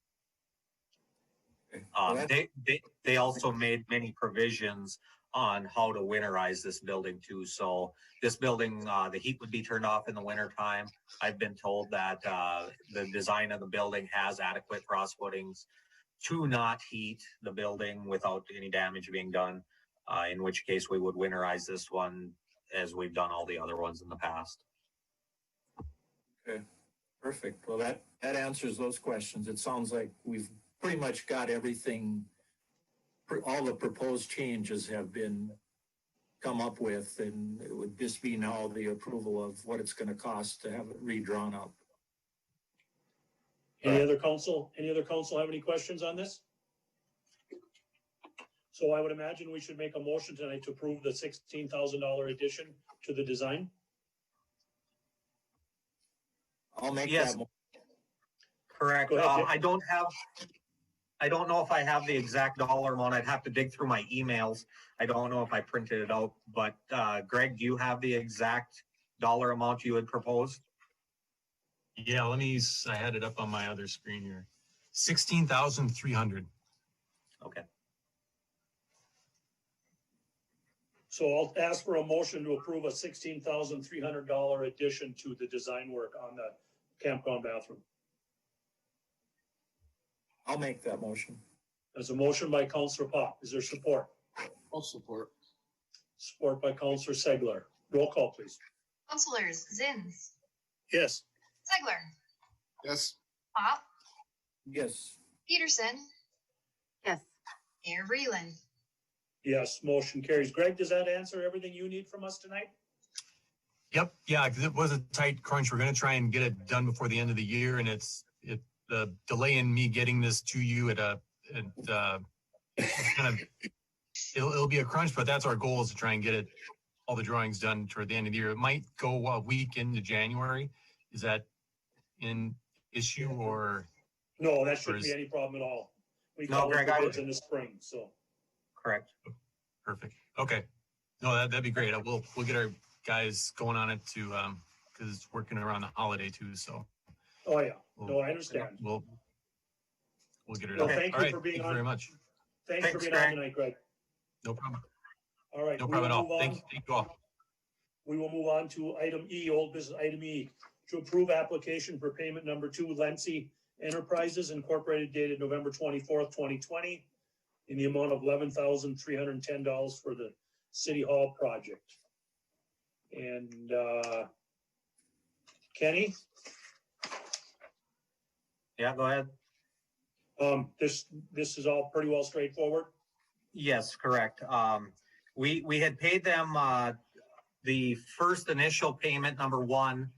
They also made many provisions on how to winterize this building too. So this building, the heat would be turned off in the winter time. I've been told that the design of the building has adequate frost footings to not heat the building without any damage being done, in which case we would winterize this one as we've done all the other ones in the past. Okay, perfect. Well, that answers those questions. It sounds like we've pretty much got everything. All the proposed changes have been come up with, and it would just be now the approval of what it's gonna cost to have it redrawn up. Any other council have any questions on this? So I would imagine we should make a motion tonight to approve the $16,000 addition to the design. I'll make Yes. that. Correct. Go ahead, Dick. I don't know if I have the exact dollar amount. I'd have to dig through my emails. I don't know if I printed it out, but Greg, do you have the exact dollar amount you had proposed? Yeah, I had it up on my other screen here. 16,300. Okay. So I'll ask for a motion to approve a $16,300 addition to the design work on the campground bathroom. I'll make that motion. There's a motion by Councillor Pop. Is there support? I'll support. Support by Councillor Segler. Roll call, please. Councilors Zins, Yes. Segler, Yes. Pop, Yes. Peterson, Yes. Mayor Reland. Yes, motion carries. Greg, does that answer everything you need from us tonight? Yep, yeah, because it was a tight crunch. We're gonna try and get it done before the end of the year, and the delay in me getting this to you it's kind of, it'll be a crunch, but that's our goal, is to try and get all the drawings done toward the end of the year. It might go a week into January. Is that an issue or? No, that shouldn't be any problem at all. We No, call Greg, it I the would- bids in the spring, so. Correct. Perfect. Okay. No, that'd be great. We'll get our guys going on it too, because it's working around the holiday too, so. Oh, yeah. No, I understand. We'll get it Well, done. thank All you right, for being thank you on. very much. Thanks for Thanks, being on Greg. tonight, Greg. No problem. All right. No we problem at will all. move on. Thank you all. We will move on to item E, old business, item E, to approve application for payment number 2, Lency Enterprises Incorporated, dated November 24th, 2020, in the amount of $11,310 for the City Hall project. And Kenny, Yeah, go ahead. this is all pretty well straightforward. Yes, correct. We had paid them, the first initial payment, number one,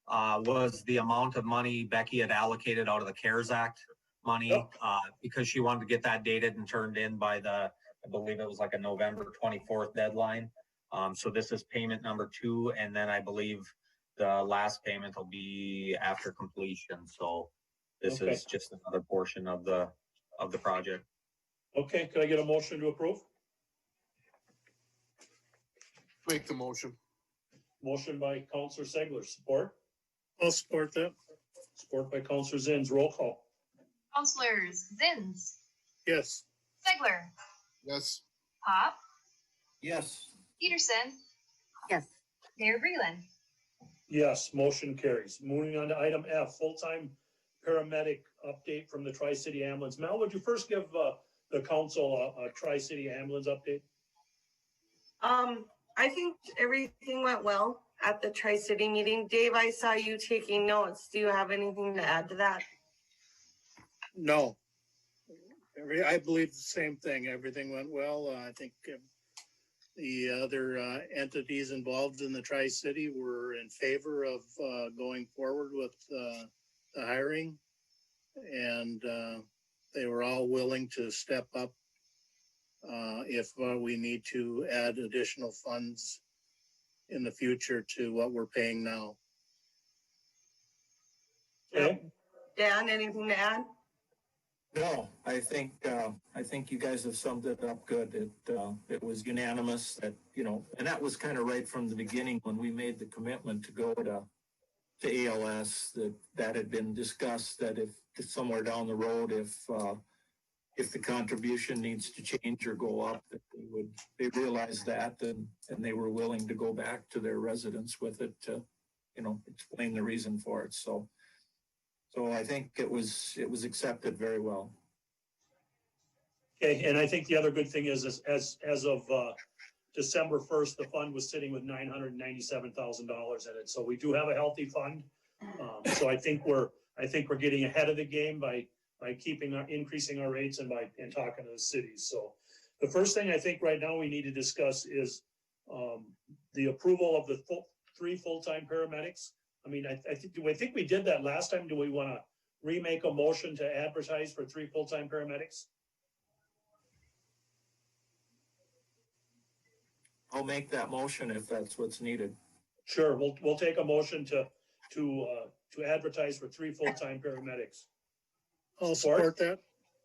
was the amount of money Becky had allocated out of the CARES Act money, Yep. because she wanted to get that dated and turned in by I believe it was like a November 24th deadline. So this is payment number 2, and then I believe the last payment will be after completion. So this Okay. is just another portion of the project. Okay, could I get a motion to approve? Make the motion. Motion by Councillor Segler, support? I'll support that. Support by Councillor Zins, roll call. Councilors Zins, Yes. Segler, Yes. Pop, Yes. Peterson, Yes. Mayor Reland. Yes, motion carries. Moving on to item F, full-time paramedic update from the Tri-City Ambulance. Mel, would you first give the council a Tri-City Ambulance update? I think everything went well at the Tri-City meeting. Dave, I saw you taking notes. Do you have anything to add to that? No. I believe the same thing. Everything went well. I think the other entities involved in the Tri-City were in favor of going forward with the hiring. And they were all willing to step up if we need to add additional funds in the future to what we're paying now. Okay. Dan, anything to add? No, I think you guys have summed it up good. It was unanimous that, and that was kind of right from the beginning when we made the commitment to go to ALS, that had been discussed, that if somewhere down the road, if the contribution needs to change or go up, that they realized that and they were willing to go back to their residents with it to, explain the reason for it. So I think it was accepted very well. Okay, and I think the other good thing is as of December 1st, the fund was sitting with $997,000 in it. So we do have a healthy fund. So I think we're getting ahead of the game by increasing our rates and talking to the cities. So the first thing I think right now we need to discuss is the approval of the three full-time paramedics. I mean, I think we did that last time. Do we want to remake a motion to advertise for 3 full-time paramedics? I'll make that motion if that's what's needed. Sure, we'll take a motion to advertise for 3 full-time paramedics. I'll support that.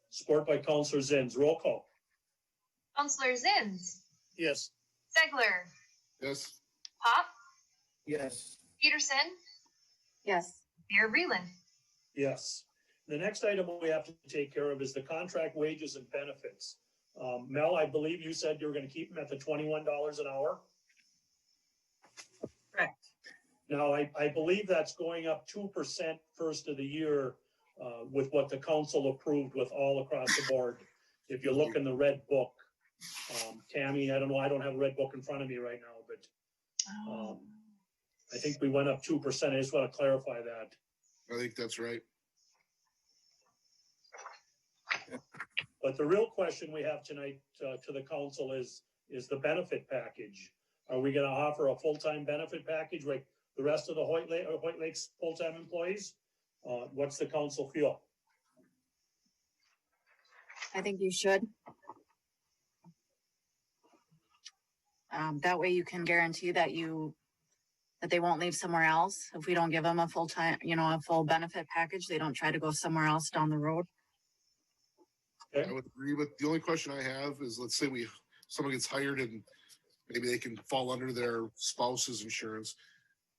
Support by Councilor Zins. Roll call. Councilor Zins, Yes. Segler, Yes. Pop, Yes. Peterson, Yes. Mayor Breland. Yes. The next item we have to take care of is the contract wages and benefits. Mel, I believe you said you were going to keep them at the $21 an hour. Correct. Now, I believe that's going up 2% first of the year with what the council approved with all across the board. If you look in the red book, Tammy, I don't know, I don't have a red book in front of me right now, but I think we went up 2%. I just want to clarify that. I think that's right. But the real question we have tonight to the council is the benefit package. Are we going to offer a full-time benefit package like the rest of the Hoyt Lakes full-time employees? What's the council feel? I think you should. That way you can guarantee that they won't leave somewhere else. If we don't give them a full-time, a full benefit package, they don't try to go somewhere else down the road. Okay. I would agree with, the only question I have is, let's say someone gets hired and maybe they can fall under their spouse's insurance.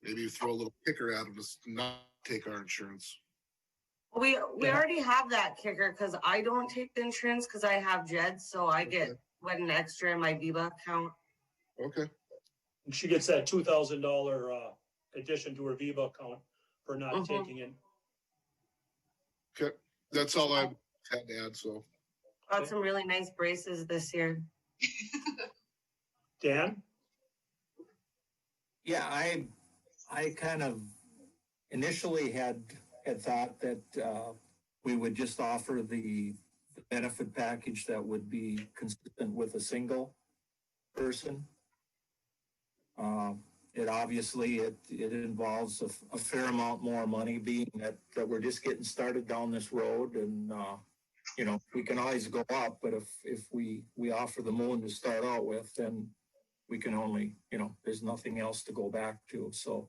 Maybe you throw a little kicker at them to not take our insurance. We already have that kicker because I don't take the insurance because I have Jed, so I get an extra in my Viva account. Okay. And she gets that $2,000 addition to her Viva account for not taking it. Okay. That's all I had to add, so. Got some really nice braces this year. Dan? Yeah, I kind of initially had thought that we would just offer the benefit package that would be consistent with a single person. It obviously it involves a fair amount more money, being that we're just getting started down this road, and we can always go up, but if we offer the moon to start out with, then we can only, there's nothing else to go back to. So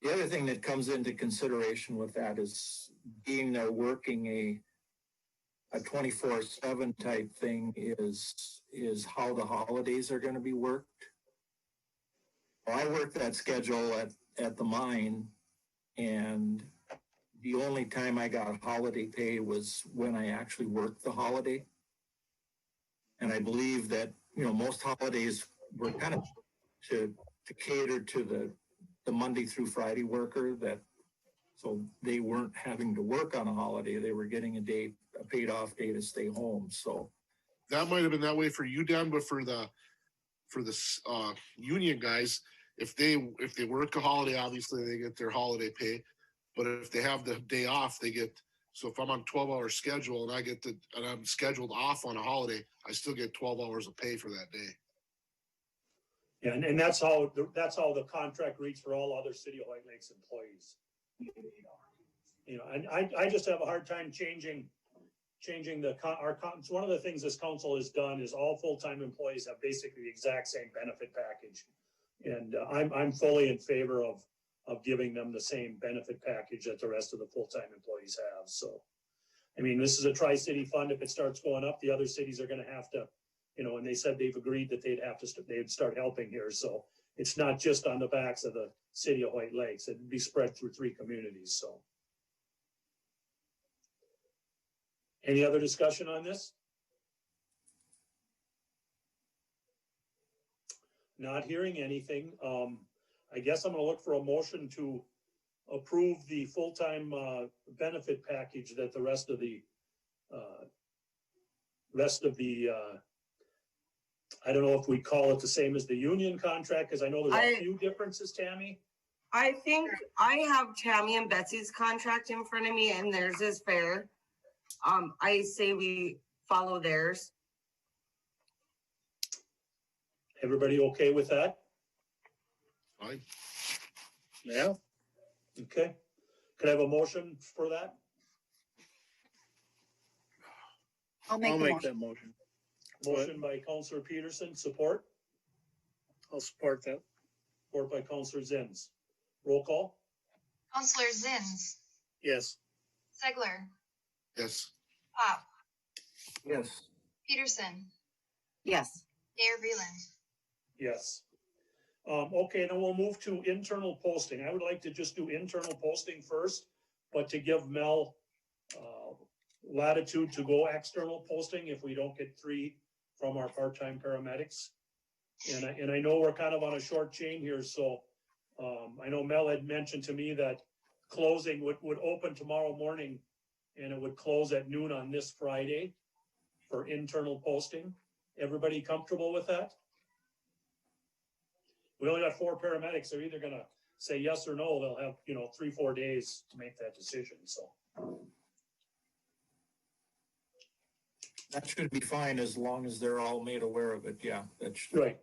the other thing that comes into consideration with that is being there working a 24/7 type thing is how the holidays are going to be worked. Well, I worked that schedule at the mine, and the only time I got holiday pay was when I actually worked the holiday. And I believe that, most holidays were kind of to cater to the Monday through Friday worker, so they weren't having to work on a holiday. They were getting a paid off day to stay home. So that might have been that way for you, Dan, but for the union guys, if they work a holiday, obviously they get their holiday pay. But if they have the day off, they get, so if I'm on 12-hour schedule and I'm scheduled off on a holiday, I still get 12 hours of pay for that day. Yeah, and that's how the contract reads for all other City of White Lakes employees. And I just have a hard time changing one of the things this council has done is all full-time employees have basically the exact same benefit package. And I'm fully in favor of giving them the same benefit package that the rest of the full-time employees have. So, I mean, this is a Tri-City fund. If it starts going up, the other cities are going to have to, and they said they've agreed that they'd start helping here. So it's not just on the backs of the City of White Lakes. It'd be spread through 3 communities. So, any other discussion on this? Not hearing anything. I guess I'm going to look for a motion to approve the full-time benefit package that the rest of the I don't know if we call it the same as the union contract, because I know there's a few differences, Tammy. I think I have Tammy and Betsy's contract in front of me, and theirs is fair. I say we follow theirs. Everybody okay with that? Fine. Yeah, Okay. Could I have a motion for that? I'll make I'll the make motion. that motion. Motion by Counselor Peterson, support. I'll support that. Support by Counselor Zins. Roll call? Counselor Zins, Yes. Segler, Yes. Pop, Yes. Peterson, Yes. Mayor Reland. Yes. Okay, then we'll move to internal posting. I would like to just do internal posting first, but to give Mel latitude to go external posting if we don't get 3 from our part-time paramedics. And I know we're kind of on a short chain here, so I know Mel had mentioned to me that closing would open tomorrow morning and it would close at noon on this Friday for internal posting. Everybody comfortable with that? We only got 4 paramedics. They're either gonna say yes or no. They'll have, 3-4 days to make that decision, so. That should be fine as long as they're all made aware of it. Yeah, that's Right.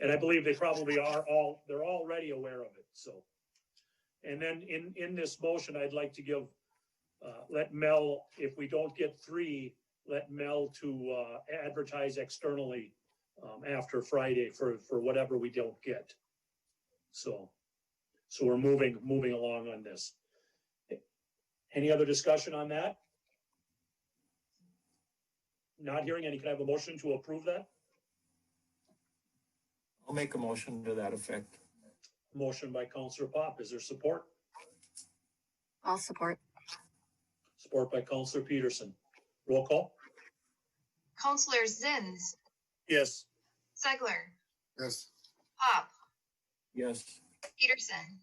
And I believe they probably they're already aware of it, so. And then in this motion, I'd like to give, let Mel, if we don't get 3, let Mel to advertise externally after Friday for whatever we don't get. So we're moving along on this. Any other discussion on that? Not hearing any. Can I have a motion to approve that? I'll make a motion to that effect. Motion by Counselor Pop. Is there support? I'll support. Support by Counselor Peterson. Roll call? Counselor Zins, Yes. Segler, Yes. Pop, Yes. Peterson,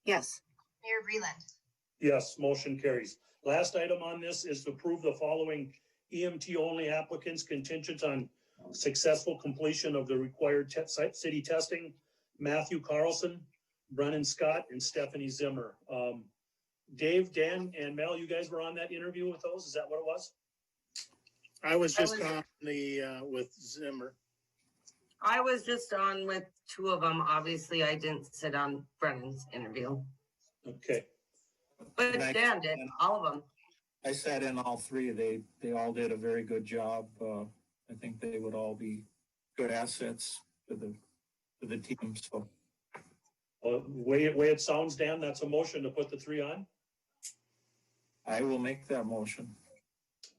Yes. Mayor Reland. Yes, motion carries. Last item on this is to approve the following EMT only applicants contingent on successful completion of the required city testing. Matthew Carlson, Brennan Scott, and Stephanie Zimmer. Dave, Dan, and Mel, you guys were on that interview with those? Is that what it was? I was just on the, with Zimmer. I was just on with 2 of them. Obviously, I didn't sit on Brennan's interview, Okay, but And I- Dan did, all of them. I sat in all 3. They all did a very good job. I think they would all be good assets to the team. So way it sounds, Dan, that's a motion to put the 3 on. I will make that motion.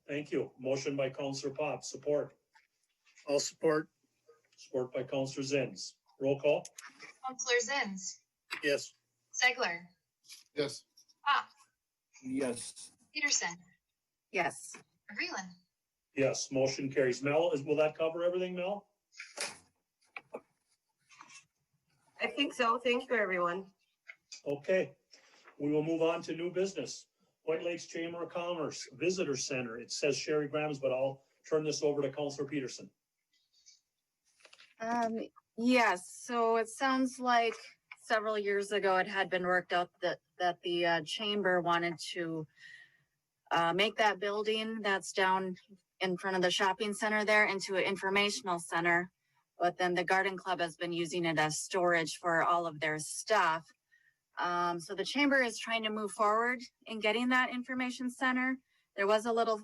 Thank you. Motion by Counselor Pop, support. I'll support. Support by Counselor Zins. Roll call? Counselor Zins, Yes. Segler, Yes. Pop, Yes. Peterson, Yes. Reland. Yes, motion carries. Mel, will that cover everything, Mel? I think so. Thank you, everyone. Okay, we will move on to new business. White Lakes Chamber of Commerce Visitor Center. It says Sherry Grams, but I'll turn this over to Counselor Peterson. Yes, so it sounds like several years ago it had been worked out that the chamber wanted to make that building that's down in front of the shopping center there into an informational center. But then the garden club has been using it as storage for all of their stuff. So the chamber is trying to move forward in getting that information center. There was a little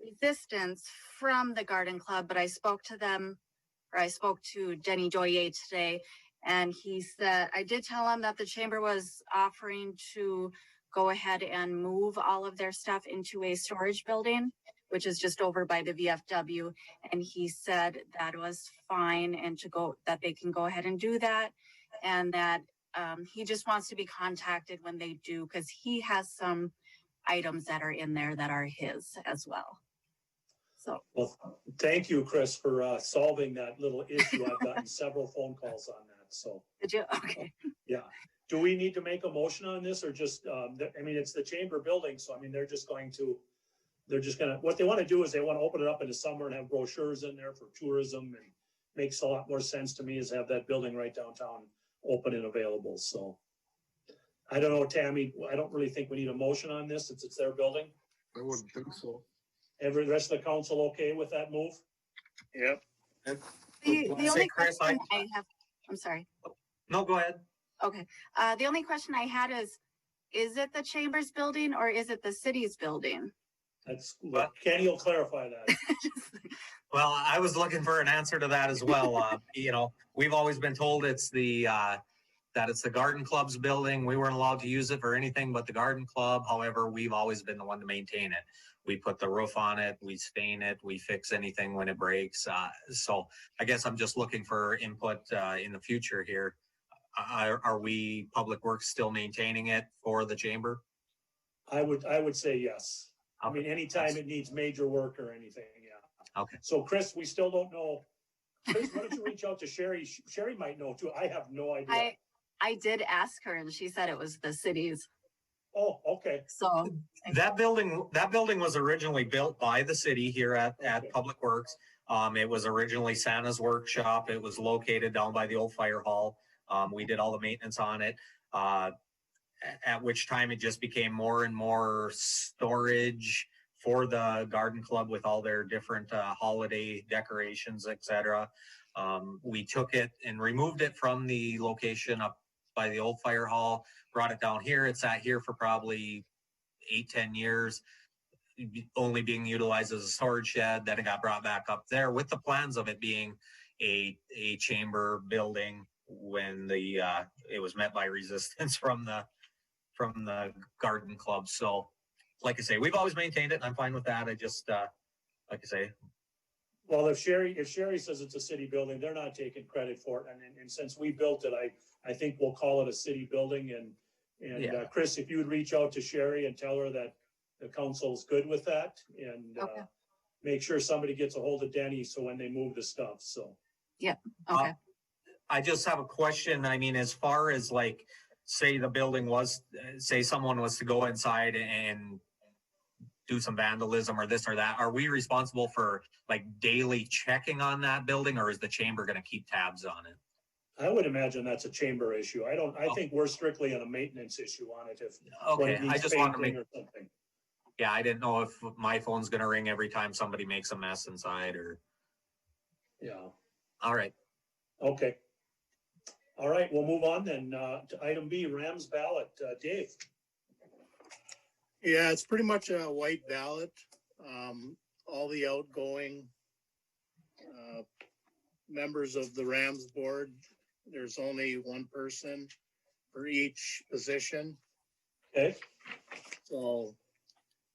resistance from the garden club, but I spoke to Denny Doyer today, and he said, I did tell him that the chamber was offering to go ahead and move all of their stuff into a storage building, which is just over by the VFW. And he said that was fine and that they can go ahead and do that. And that he just wants to be contacted when they do, because he has some items that are in there that are his as well. So. Well, thank you, Chris, for solving that little issue. I've gotten several phone calls on that, so. Did you? Okay. Yeah. Do we need to make a motion on this or just, it's the chamber building, so they're just gonna, what they want to do is they want to open it up in the summer and have brochures in there for tourism, and makes a lot more sense to me is have that building right downtown open and available, so. I don't know, Tammy, I don't really think we need a motion on this since it's their building. I wouldn't think so. The rest of the council okay with that move? Yep. The Say, only Chris, question I have, I'm sorry. No, go ahead. Okay. The only question I had is it the Chambers building or is it the city's building? That's, Kenny will clarify that. Well, I was looking for an answer to that as well. You know, we've always been told it's that it's the garden club's building. We weren't allowed to use it for anything but the garden club. However, we've always been the one to maintain it. We put the roof on it, we stain it, we fix anything when it breaks. So I guess I'm just looking for input in the future here. Are we, Public Works, still maintaining it for the chamber? I would say yes. I mean, anytime it needs major work or anything, yeah. Okay. So Chris, we still don't know. Chris, why don't you reach out to Sherry? Sherry might know too. I have no idea. I did ask her and she said it was the city's. Oh, okay. So that building was originally built by the city here at Public Works. It was originally Santa's workshop. It was located down by the old fire hall. We did all the maintenance on it. At which time it just became more and more storage for the garden club with all their different holiday decorations, etc. We took it and removed it from the location up by the old fire hall, brought it down here. It sat here for probably 8-10 years, only being utilized as a storage shed. Then it got brought back up there with the plans of it being a chamber building when it was met by resistance from the garden club. So like I say, we've always maintained it and I'm fine with that. I just like I say, well, if Sherry says it's a city building, they're not taking credit for it. And since we built it, I think we'll call it a city building. And Yeah. Chris, if you would reach out to Sherry and tell her that the council's good with that and make sure somebody gets a hold of Denny so when they move the stuff. So yeah. Okay. I just have a question. I mean, as far as like, say the building was, say someone was to go inside and do some vandalism or this or that, are we responsible for like daily checking on that building, or is the chamber going to keep tabs on it? I would imagine that's a chamber issue. I think we're strictly on a maintenance issue on it. If Okay, I just want to make or something. Yeah, I didn't know if my phone's going to ring every time somebody makes a mess inside or. Yeah. All right. Okay. All right, we'll move on then to item B, Rams ballot. Dave. Yeah, it's pretty much a white ballot. All the outgoing members of the Rams board, there's only one person for each position. Okay. So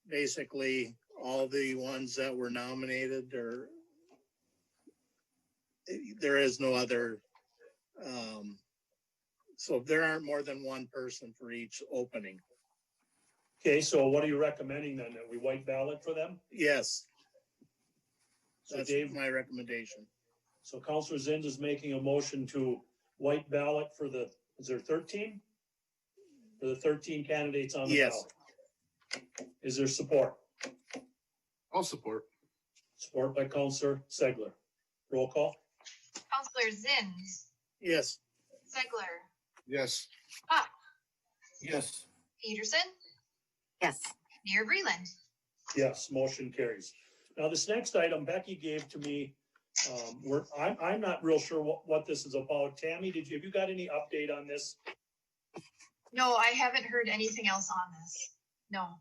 basically all the ones that were nominated there is no other. So there aren't more than one person for each opening. Okay, so what are you recommending then? That we white ballot for them? Yes. So That's Dave, my recommendation. so Councilor Zins is making a motion to white ballot for is there 13? For the 13 candidates on the ballot. Is there support? I'll support. Support by Councilor Segler. Roll call. Councilor Zins, Yes. Segler, Yes. Pop, Yes. Peterson, Yes. Mayor Breland. Yes, motion carries. Now, this next item Becky gave to me, I'm not real sure what this is about. Tammy, have you got any update on this? No, I haven't heard anything else on this. No.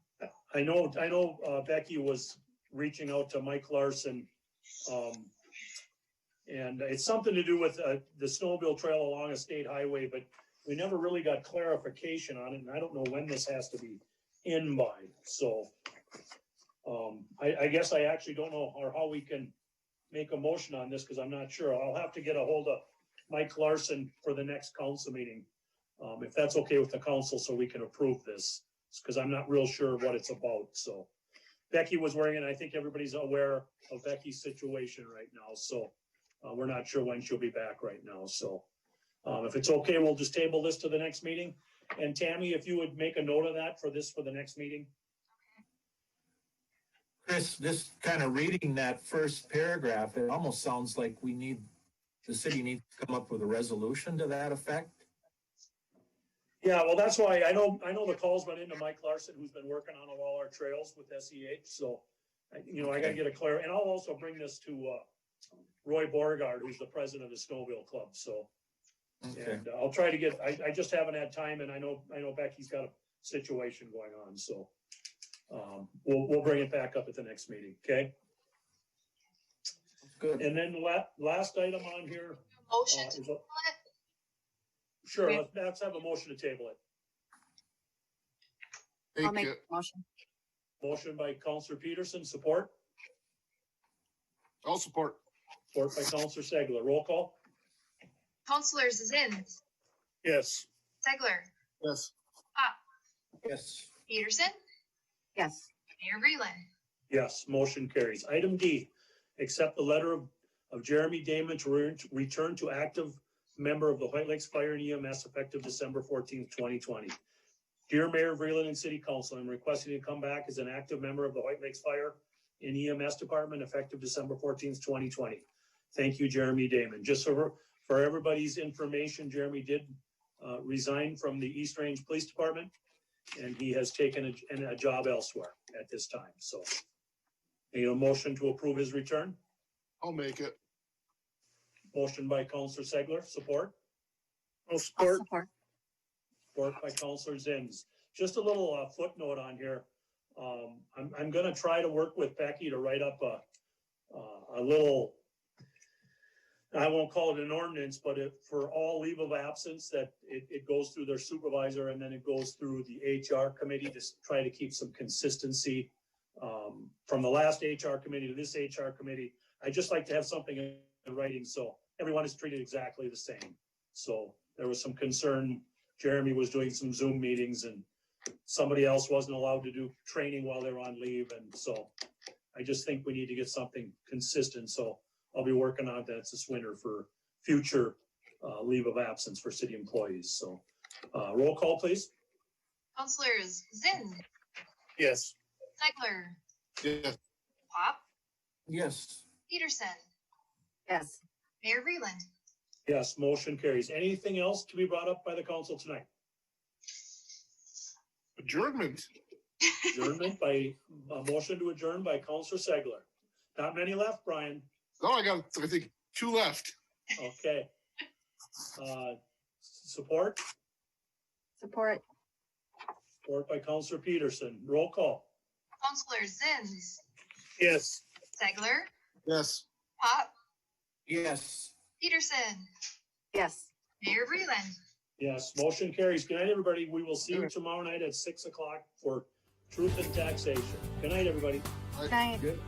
I know Becky was reaching out to Mike Larson. And it's something to do with the snowmobile trail along a state highway, but we never really got clarification on it. And I don't know when this has to be in by. So I guess I actually don't know how we can make a motion on this because I'm not sure. I'll have to get a hold of Mike Larson for the next council meeting. If that's okay with the council so we can approve this, because I'm not real sure what it's about. So Becky was wearing it. I think everybody's aware of Becky's situation right now. So we're not sure when she'll be back right now. So if it's okay, we'll just table this to the next meeting. And Tammy, if you would make a note of that for the next meeting. Chris, just kind of reading that first paragraph, it almost sounds like the city needs to come up with a resolution to that effect. Yeah, well, that's why I know the calls went into Mike Larson, who's been working on all our trails with SEH. So, I got to get a clear, and I'll also bring this to Roy Beauregard, who's the president of the Snowmobile Club, so. Okay. And I'll try to get, I just haven't had time, and I know Becky's got a situation going on, so. We'll bring it back up at the next meeting, okay? Good. And then last item on here. Motion is to a- table it? Sure, let's have a motion to table it. I'll make a motion. Motion by Counselor Peterson, support. I'll support. Support by Counselor Segler. Roll call. Councilors Zins, Yes. Segler, Yes. Pop, Yes. Peterson, Yes. Mayor Breland. Yes, motion carries. Item D, accept the letter of Jeremy Damon to return to active member of the Hoyt Lakes Fire and EMS effective December 14th, 2020. Dear Mayor Breland and City Council, I'm requesting to come back as an active member of the Hoyt Lakes Fire and EMS Department effective December 14th, 2020. Thank you, Jeremy Damon. Just so for everybody's information, Jeremy did resign from the East Range Police Department, and he has taken a job elsewhere at this time. So, need a motion to approve his return? I'll make it. Motion by Counselor Segler, support. I'll I'll support. support. Support by Counselor Zins. Just a little footnote on here. I'm gonna try to work with Becky to write up a little, I won't call it an ordinance, but for all leave of absence, that it goes through their supervisor and then it goes through the HR committee to try to keep some consistency. From the last HR committee to this HR committee, I just like to have something in writing, so everyone is treated exactly the same. So there was some concern. Jeremy was doing some Zoom meetings and somebody else wasn't allowed to do training while they were on leave. And so I just think we need to get something consistent. So I'll be working on that this winter for future leave of absence for city employees. So roll call, please. Councilors Zins, Yes. Segler, Yes. Pop, Yes. Peterson, Yes. Mayor Breland. Yes, motion carries. Anything else to be brought up by the council tonight? Adjournment. Adjournment by a motion to adjourn by Counselor Segler. Not many left, Brian. No, I think 2 left. Okay. Support? Support. Support by Counselor Peterson. Roll call. Councilors Zins, Yes. Segler, Yes. Pop, Yes. Peterson, Yes. Mayor Breland. Yes, motion carries. Good night, everybody. We will see you tomorrow night at 6 o'clock for Truth and Taxation. Good night, everybody. Night. Good.